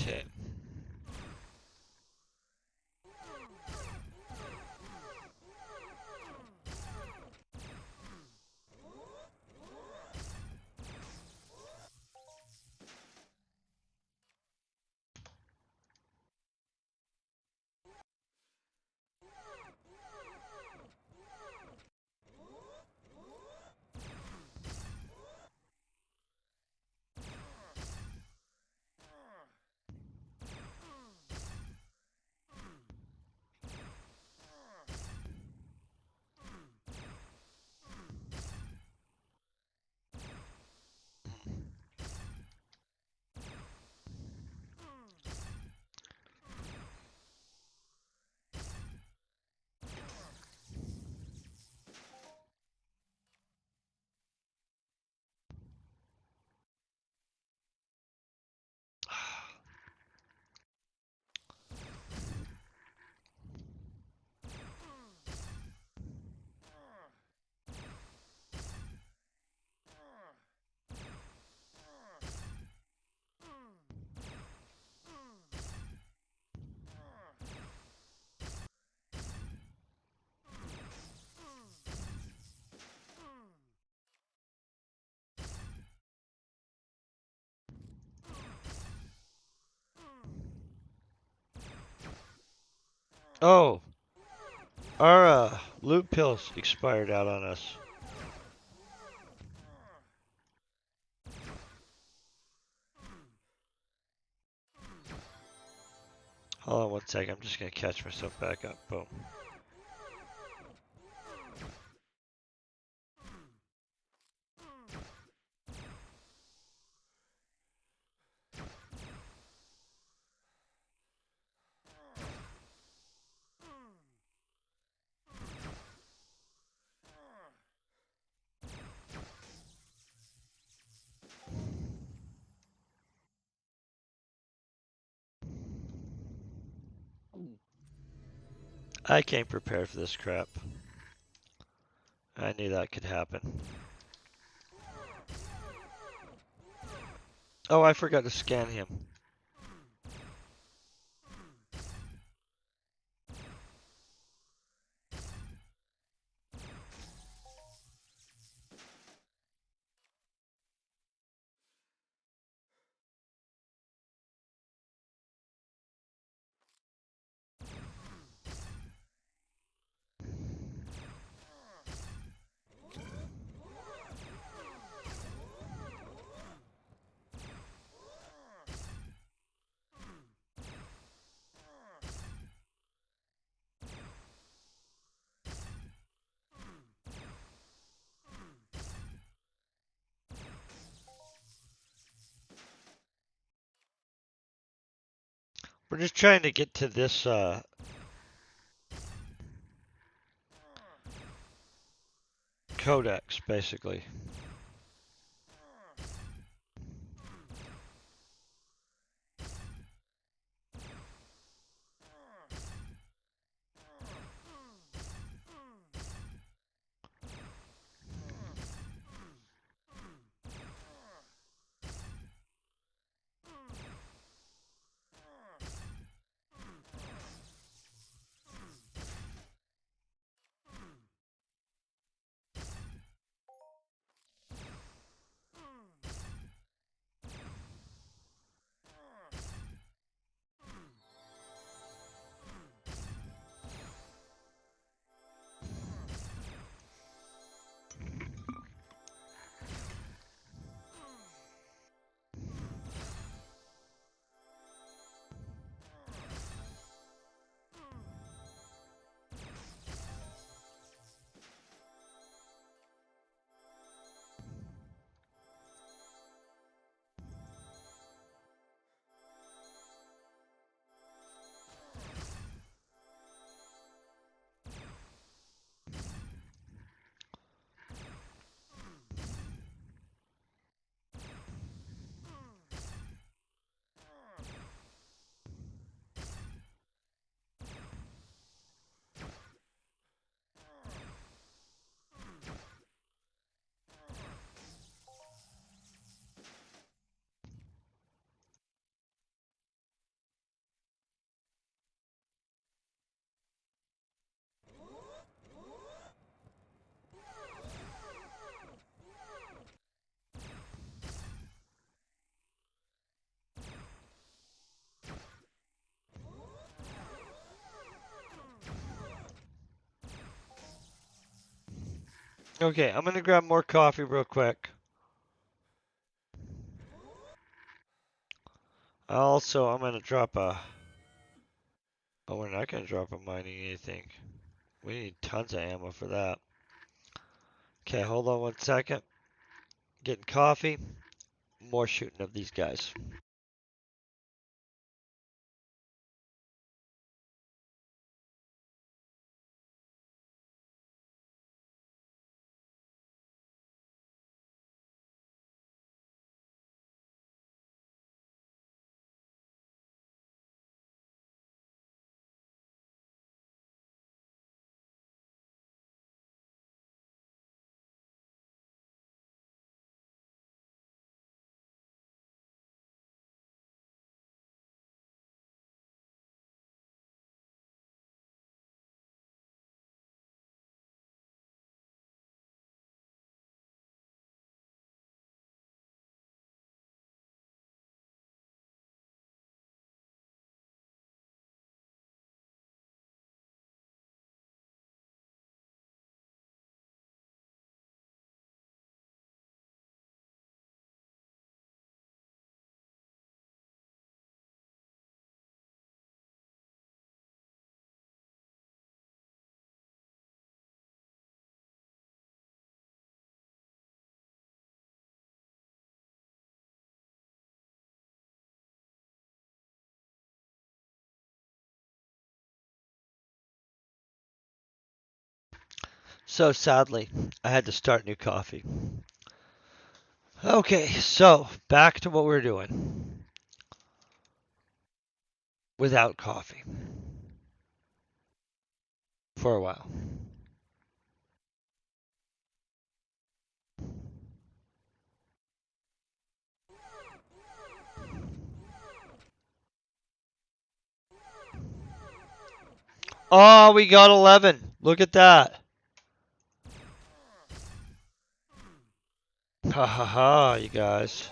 Okay. Oh, our loot pills expired out on us. Hold on one second. I'm just gonna catch myself back up. Boom. I came prepared for this crap. I knew that could happen. Oh, I forgot to scan him. We're just trying to get to this codex, basically. Okay, I'm gonna grab more coffee real quick. Also, I'm gonna drop a... Oh, we're not gonna drop a mining anything. We need tons of ammo for that. Okay, hold on 1 second. Getting coffee. More shooting of these guys. So sadly, I had to start new coffee. Okay, so back to what we're doing without coffee for a while. Oh, we got 11. Look at that. Ha ha ha, you guys.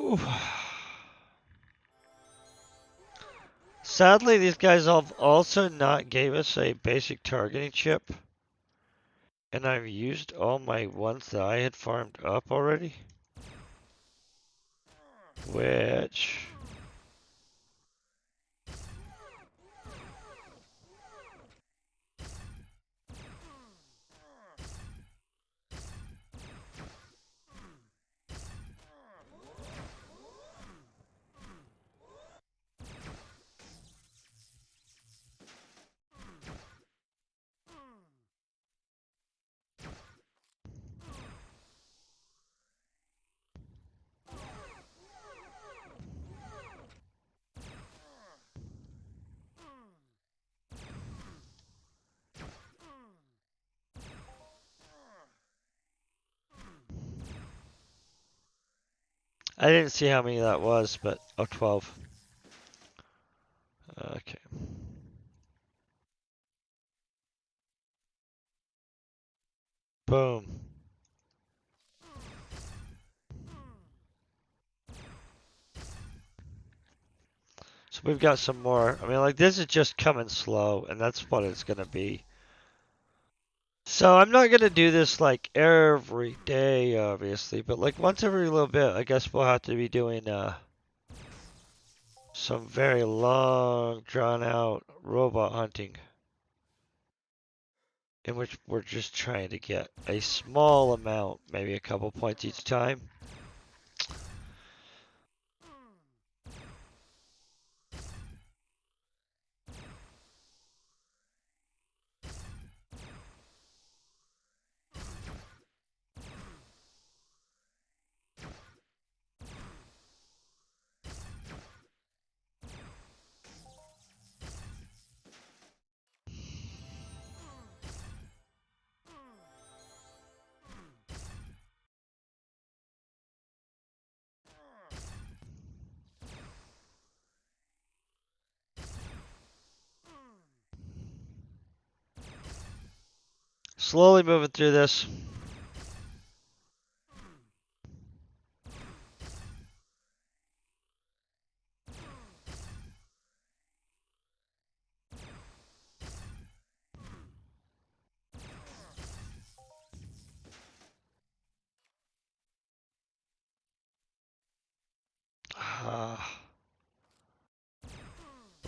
Whew. Sadly, these guys have also not gave us a basic targeting chip. And I've used all my ones that I had farmed up already. Which... I didn't see how many that was, but... Oh, 12. Okay. Boom. So we've got some more. I mean, like, this is just coming slow, and that's what it's gonna be. So I'm not gonna do this, like, every day, obviously, but, like, once every little bit, I guess we'll have to be doing, some very long, drawn-out robot hunting. In which we're just trying to get a small amount, maybe a couple points each time. Slowly moving through this.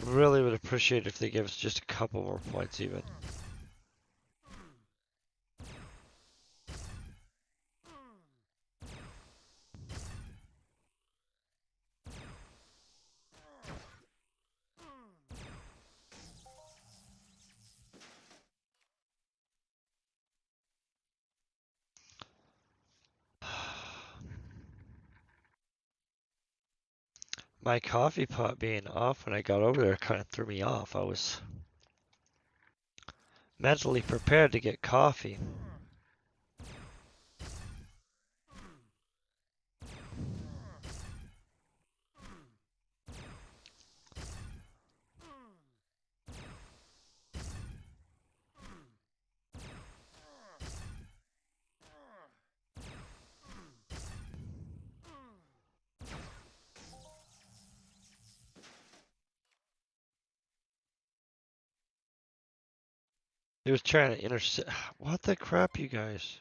Really would appreciate if they give us just a couple more points even. My coffee pot being off when I got over there kind of threw me off. I was mentally prepared to get coffee. He was trying to intercept. What the crap, you guys?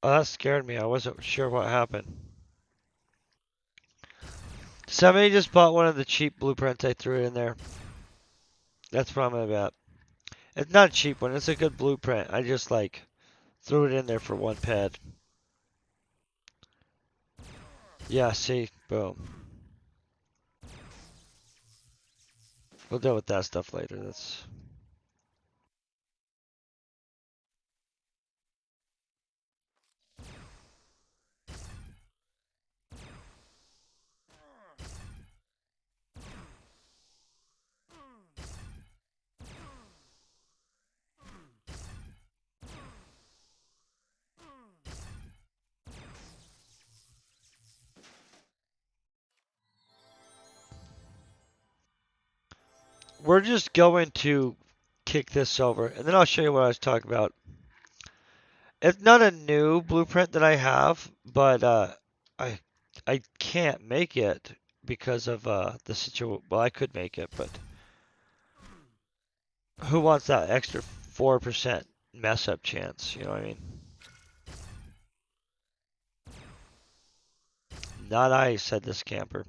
Oh, that scared me. I wasn't sure what happened. Somebody just bought one of the cheap blueprints. I threw it in there. That's what I'm about. It's not a cheap one. It's a good blueprint. I just like threw it in there for one pad. Yeah, see? Boom. We'll deal with that stuff later. That's... We're just going to kick this over, and then I'll show you what I was talking about. It's not a new blueprint that I have, but I I can't make it because of the situation. Well, I could make it, but who wants that extra 4% mess up chance? You know what I mean? Not I, said the scamper.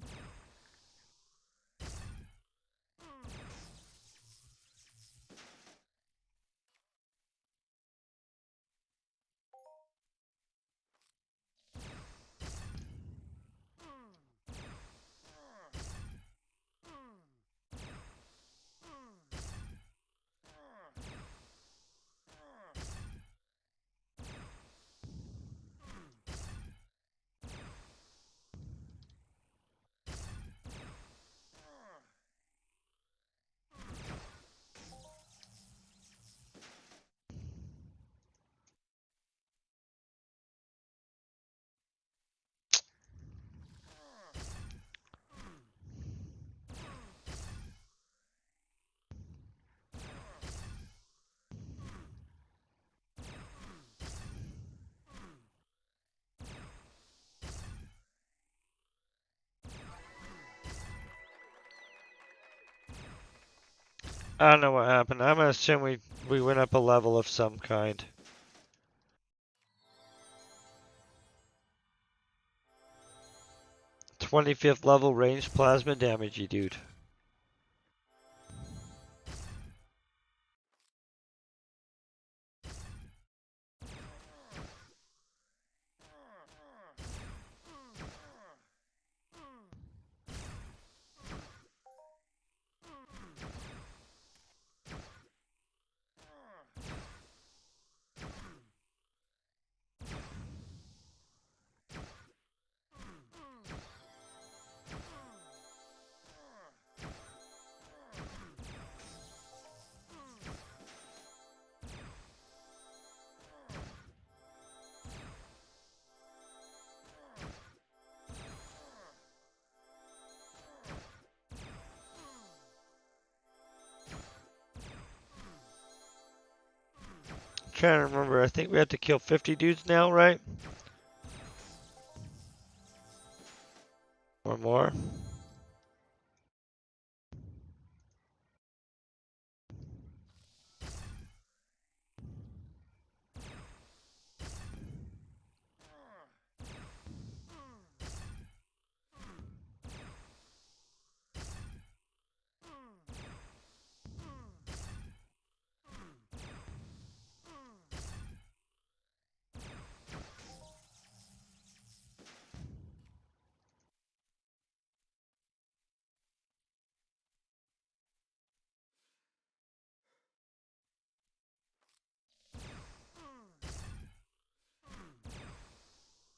I don't know what happened. I'm gonna assume we went up a level of some kind. 25th level ranged plasma damage, you dude. Trying to remember, I think we have to kill 50 dudes now, right? Or more.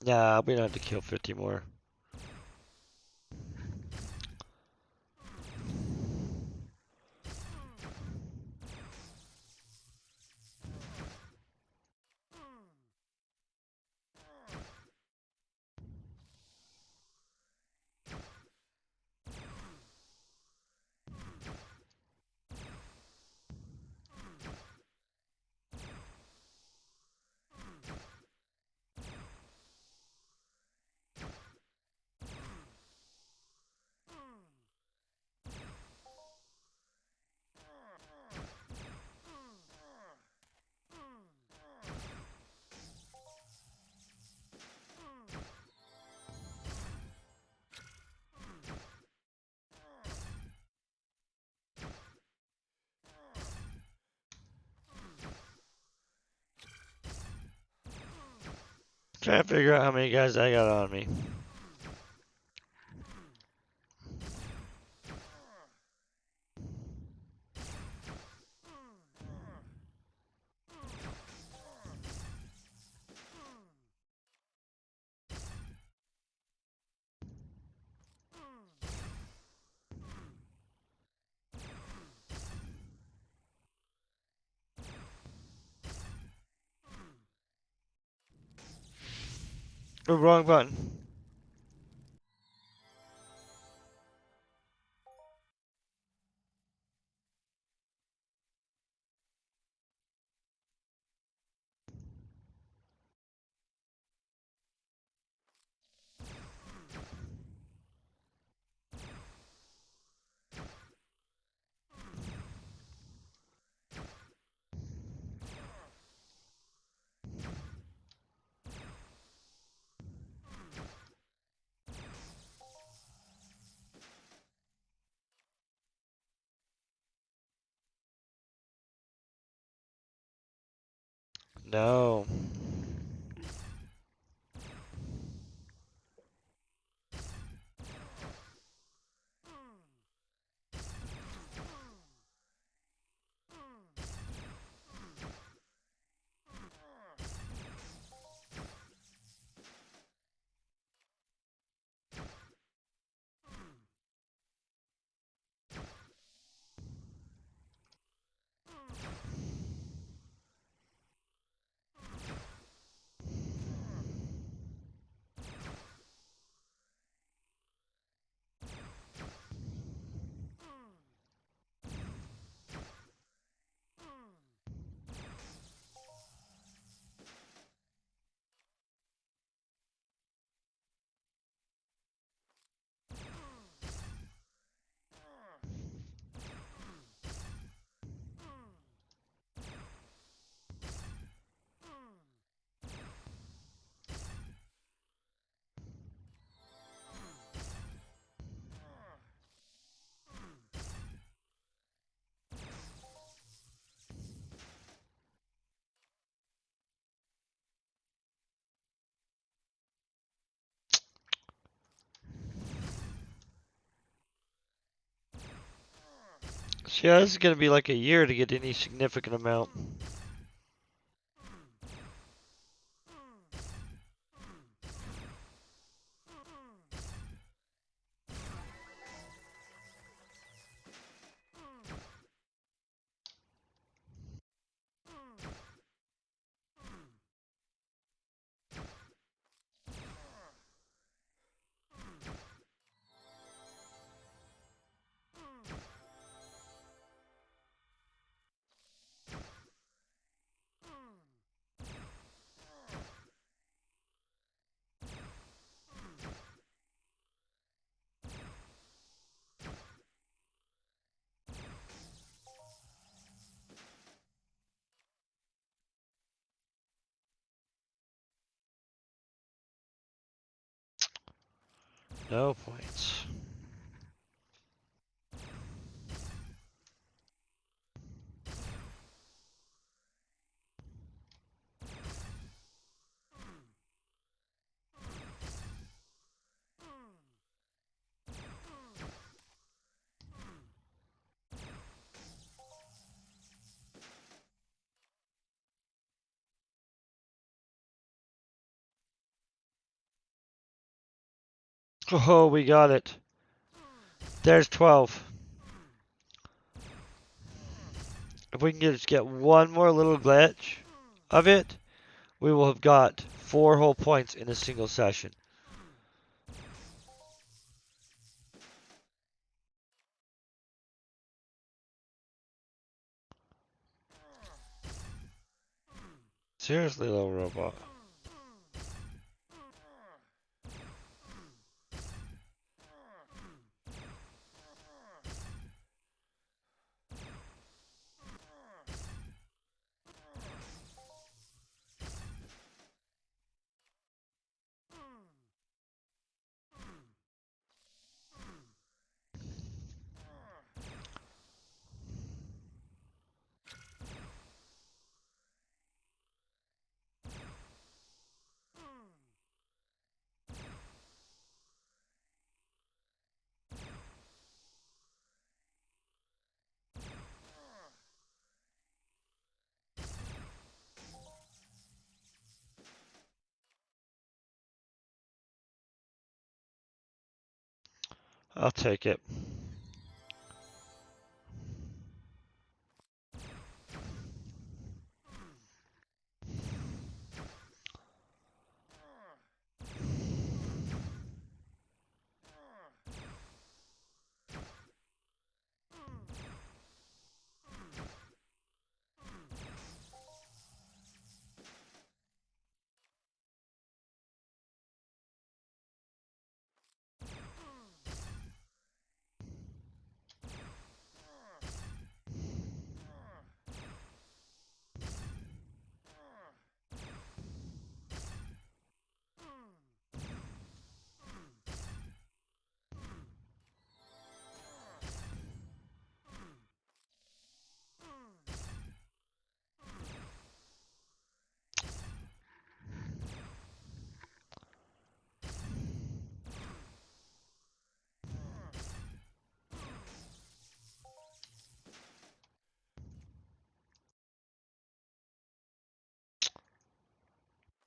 Nah, we don't have to kill 50 more. Trying to figure out how many guys I got on me. Oh, wrong button. No. So yeah, this is gonna be like a year to get any significant amount. No points. Oh, we got it. There's 12. If we can just get one more little glitch of it, we will have got 4 whole points in a single session. Seriously, little robot. I'll take it.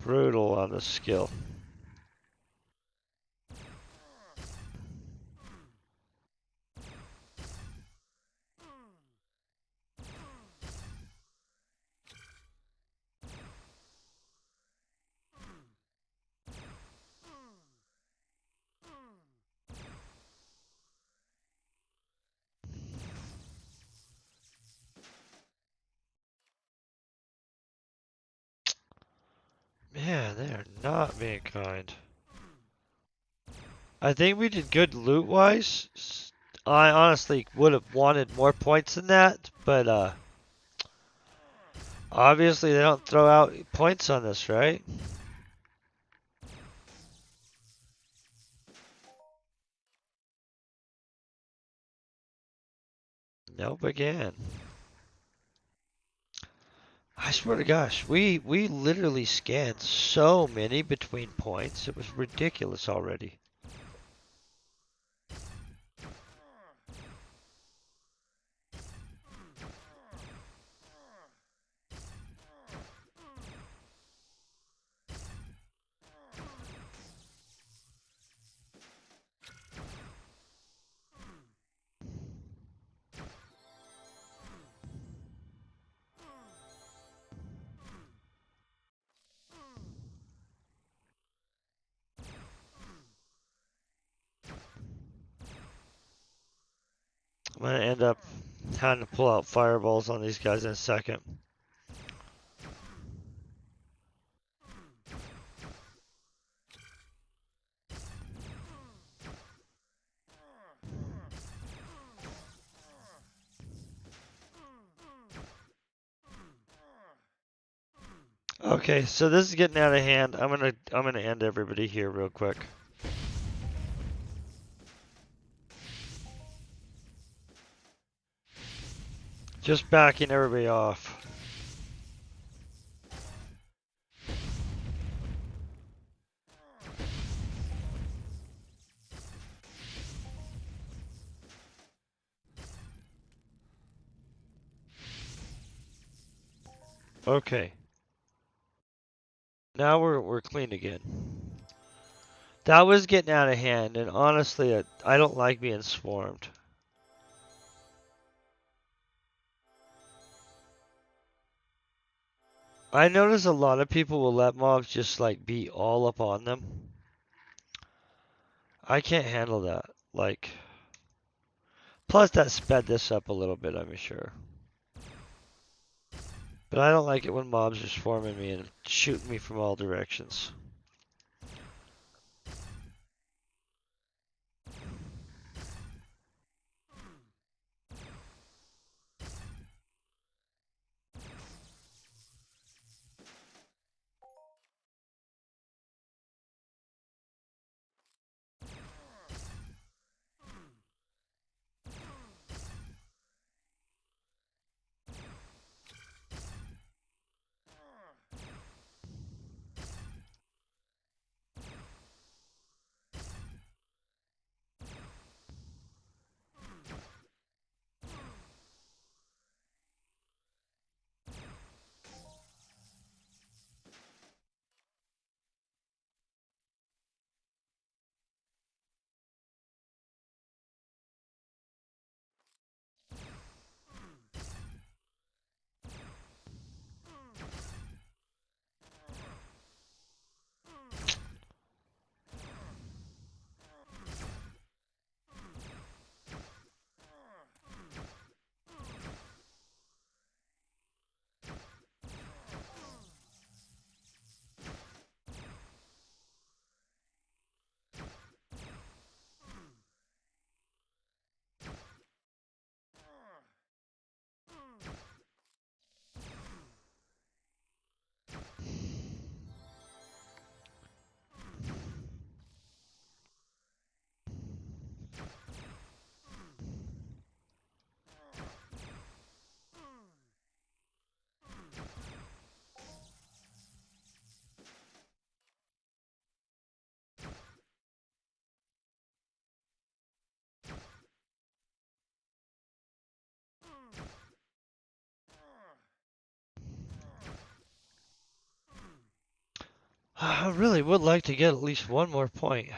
brutal on the skill. Man, they are not being kind. I think we did good loot-wise. I honestly would have wanted more points than that, but obviously they don't throw out points on this, right? Nope, again. I swear to gosh, we literally scanned so many between points. It was ridiculous already. I'm gonna end up having to pull out fireballs on these guys in a second. Okay, so this is getting out of hand. I'm gonna end everybody here real quick. Just backing everybody off. Okay. Now we're clean again. That was getting out of hand, and honestly, I don't like being swarmed. I notice a lot of people will let mobs just like be all up on them. I can't handle that. Like, plus that sped this up a little bit, I'm sure. But I don't like it when mobs are swarming me and shooting me from all directions. I really would like to get at least one more point.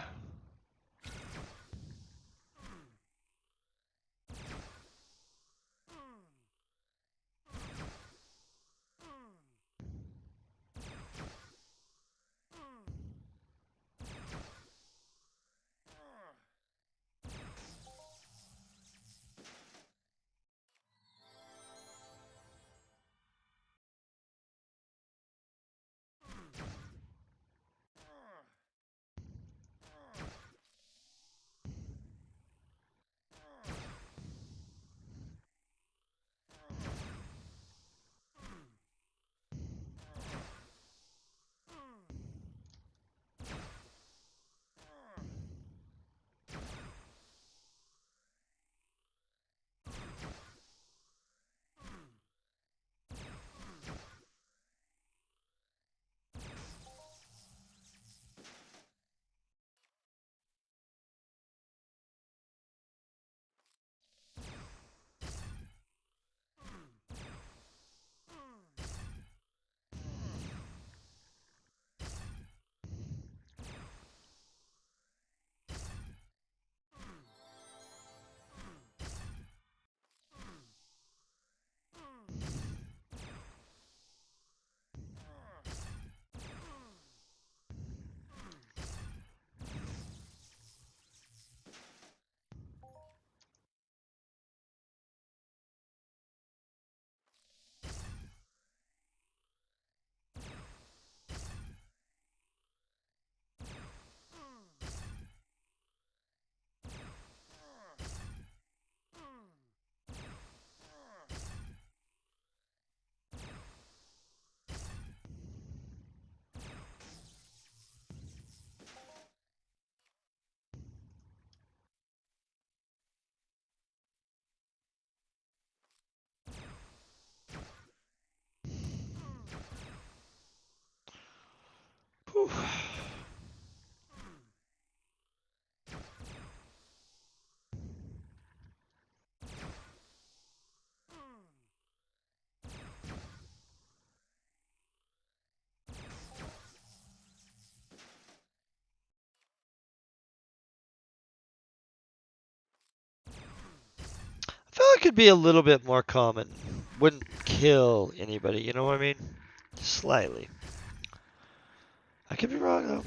Whew. I feel like it'd be a little bit more common. Wouldn't kill anybody, you know what I mean? Slightly. I could be wrong though.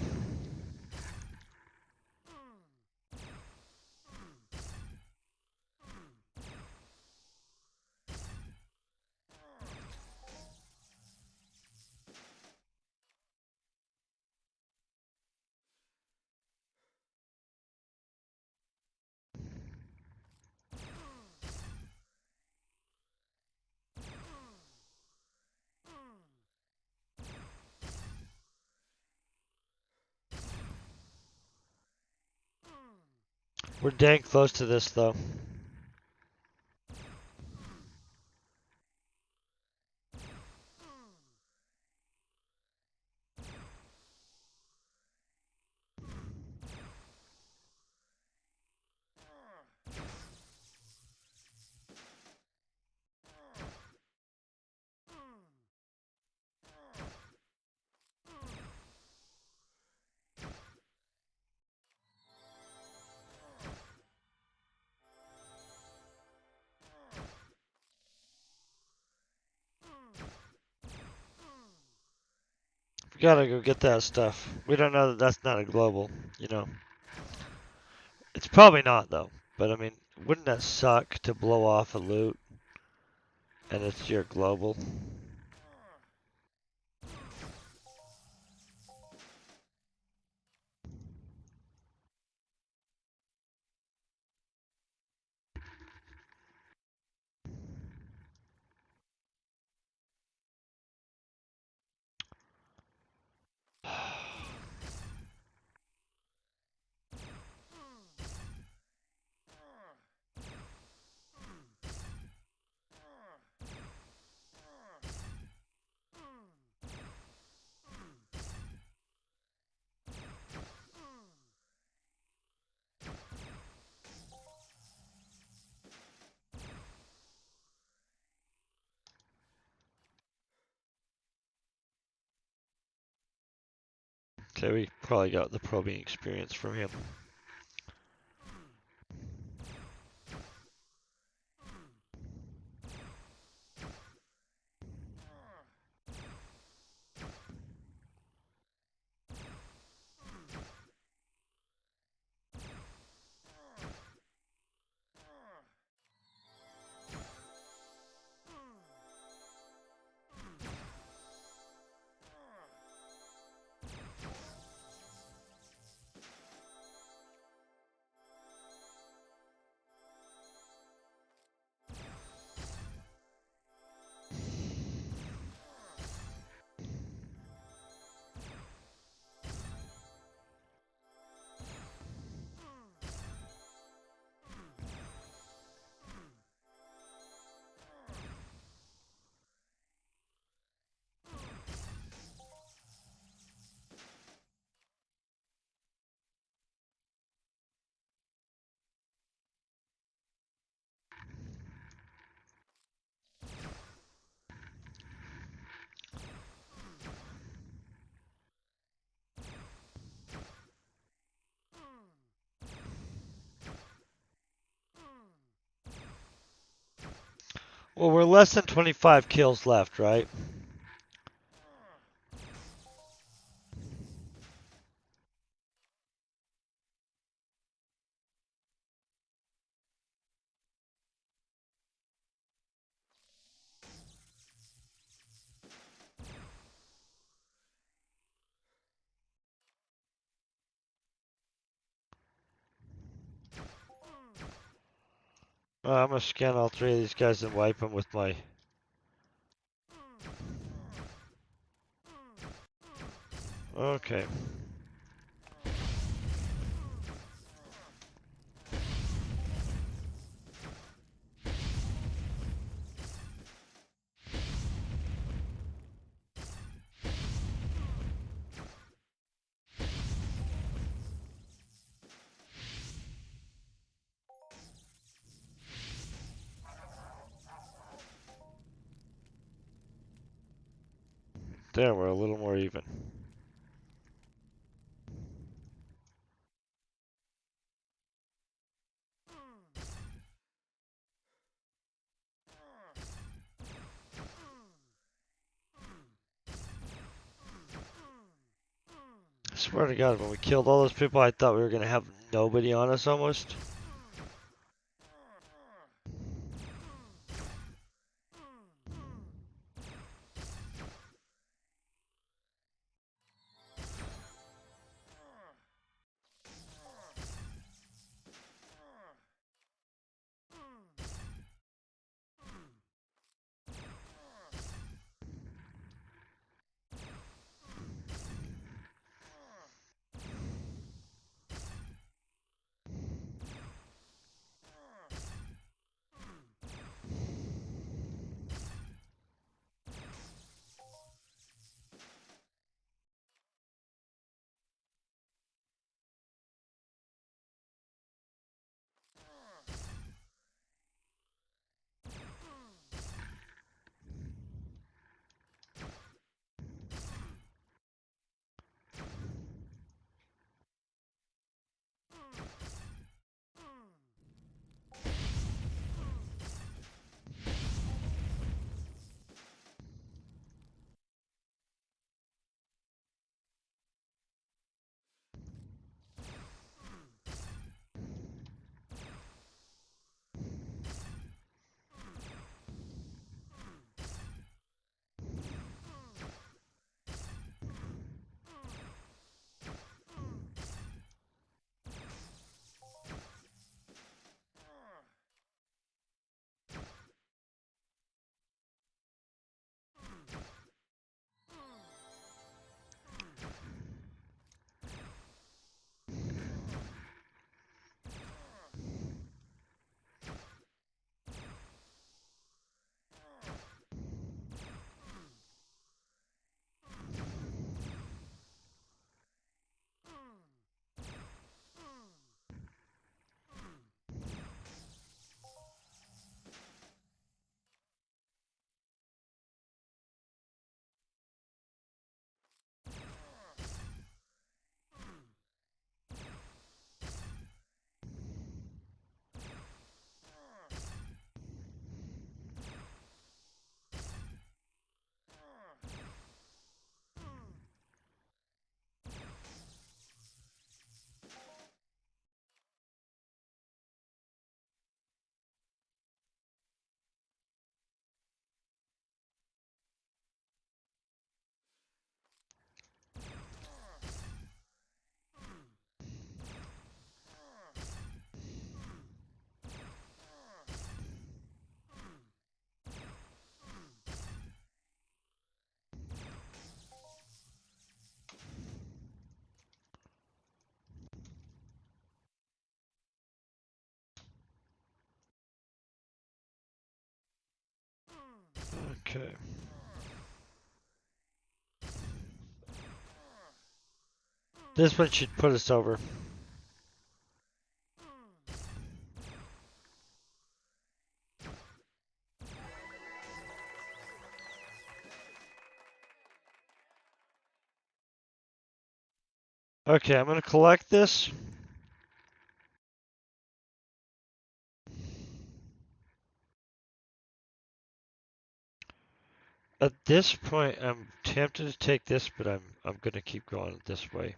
We're dang close to this though. We gotta go get that stuff. We don't know that that's not a global, you know. It's probably not though. But I mean, wouldn't that suck to blow off a loot and it's your global? Okay, we probably got the probing experience from him. Well, we're less than 25 kills left, right? I'm gonna scan all three of these guys and wipe them with my... Okay. There, we're a little more even. I swear to God, when we killed all those people, I thought we were gonna have nobody on us almost. Okay. This one should put us over. Okay, I'm going to collect this. At this point, I'm tempted to take this, but I'm going to keep going this way.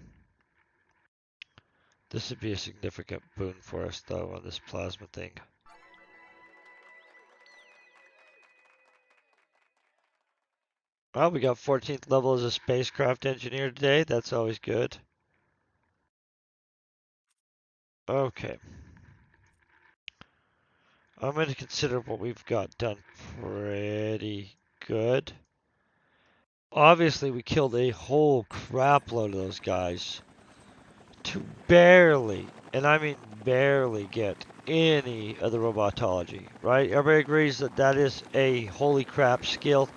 This would be a significant boon for us, though, on this plasma thing. Well, we got 14th level as a spacecraft engineer today. That's always good. Okay. I'm going to consider what we've got done pretty good. Obviously, we killed a whole crap load of those guys to barely, and I mean barely, get any of the robotology, right? Everybody agrees that that is a holy crap skill.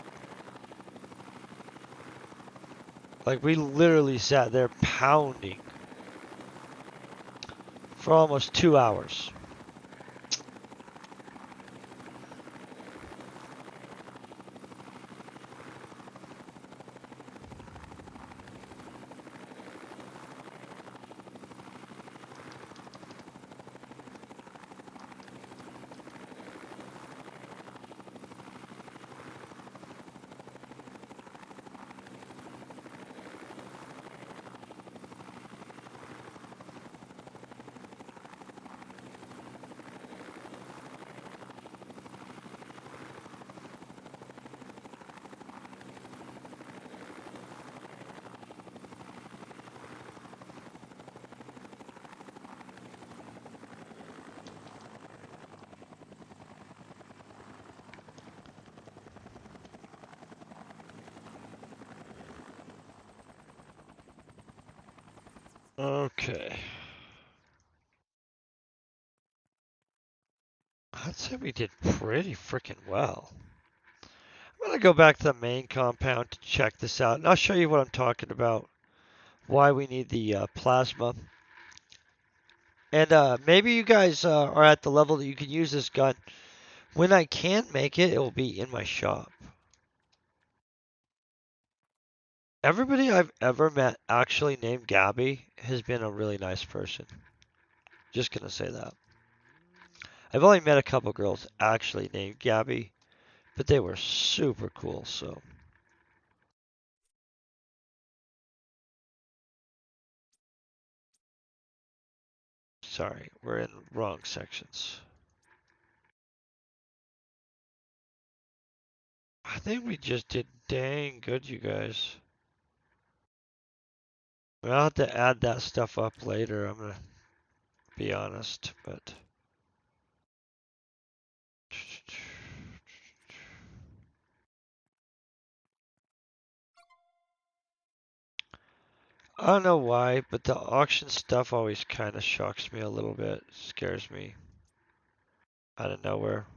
Like, we literally sat there pounding for almost 2 hours. Okay. I'd say we did pretty freaking well. I'm going to go back to the main compound to check this out, and I'll show you what I'm talking about, why we need the plasma. And maybe you guys are at the level that you can use this gun. When I can make it, it will be in my shop. Everybody I've ever met actually named Gabby has been a really nice person. Just gonna say that. I've only met a couple girls actually named Gabby, but they were super cool, so. Sorry, we're in wrong sections. I think we just did dang good, you guys. I'll have to add that stuff up later, I'm gonna be honest, but. I don't know why, but the auction stuff always kind of shocks me a little bit, scares me out of nowhere.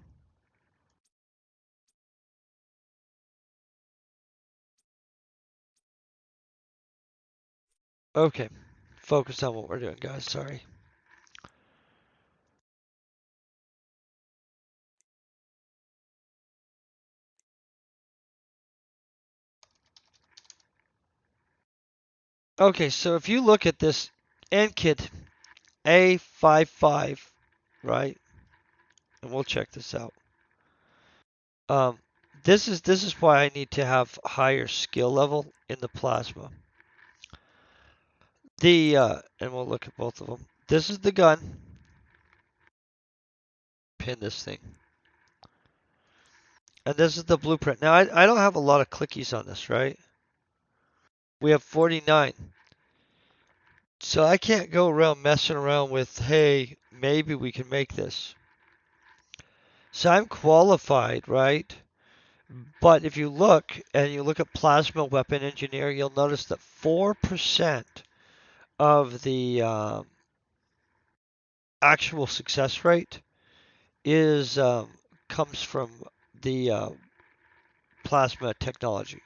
Okay, focus on what we're doing, guys. Sorry. Okay, so if you look at this end kit A55, right? And we'll check this out. Um, this is why I need to have higher skill level in the plasma. And we'll look at both of them. This is the gun. Pin this thing. And this is the blueprint. Now, I don't have a lot of clickies on this, right? We have 49. So I can't go around messing around with, hey, maybe we can make this. So I'm qualified, right? But if you look and you look at plasma weapon engineer, you'll notice that 4% of the actual success rate is comes from the plasma technology.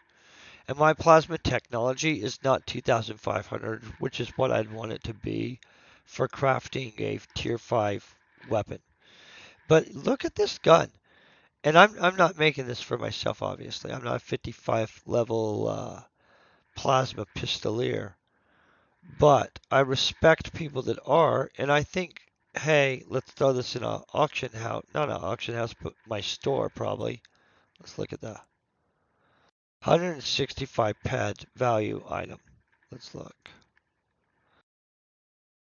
And my plasma technology is not 2500, which is what I'd want it to be for crafting a tier 5 weapon. But look at this gun. And I'm not making this for myself, obviously. I'm not a 55 level plasma pistolier. But I respect people that are, and I think, hey, let's throw this in an auction house. Not an auction house, but my store probably. Let's look at that. 165 pad value item. Let's look.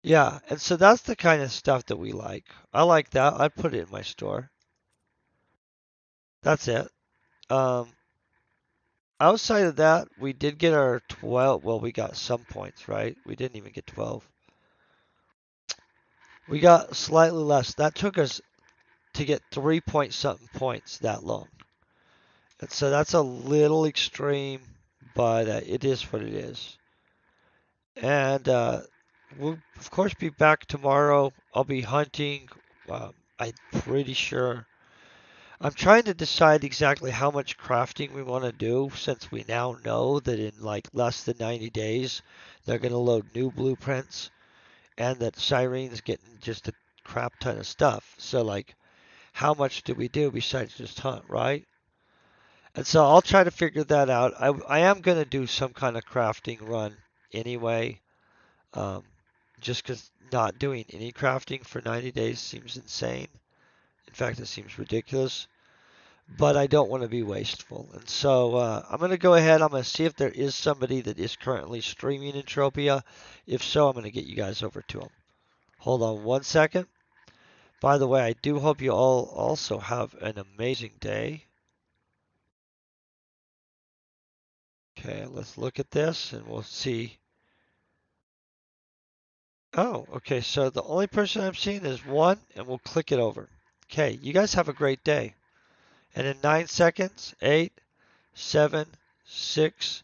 Yeah, and so that's the kind of stuff that we like. I like that. I'd put it in my store. That's it. Um, Outside of that, we did get our 12. Well, we got some points, right? We didn't even get 12. We got slightly less. That took us to get 3 point something points that long. And so that's a little extreme, but it is what it is. And we'll, of course, be back tomorrow. I'll be hunting. I'm pretty sure. I'm trying to decide exactly how much crafting we want to do since we now know that in like less than 90 days they're going to load new blueprints and that Cyrene's getting just a crap ton of stuff. So, like, how much do we do besides just hunt, right? And so I'll try to figure that out. I am going to do some kind of crafting run anyway, um, just because not doing any crafting for 90 days seems insane. In fact, it seems ridiculous. But I don't want to be wasteful. And so I'm going to go ahead. I'm going to see if there is somebody that is currently streaming Entropia. If so, I'm going to get you guys over to them. Hold on one second. By the way, I do hope you all also have an amazing day. Okay, let's look at this and we'll see. Oh, okay, so the only person I'm seeing is one, and we'll click it over. Okay, you guys have a great day. And in 9 seconds, 8, 7, 6,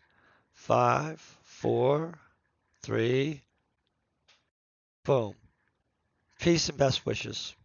5, 4, 3, boom. Peace and best wishes.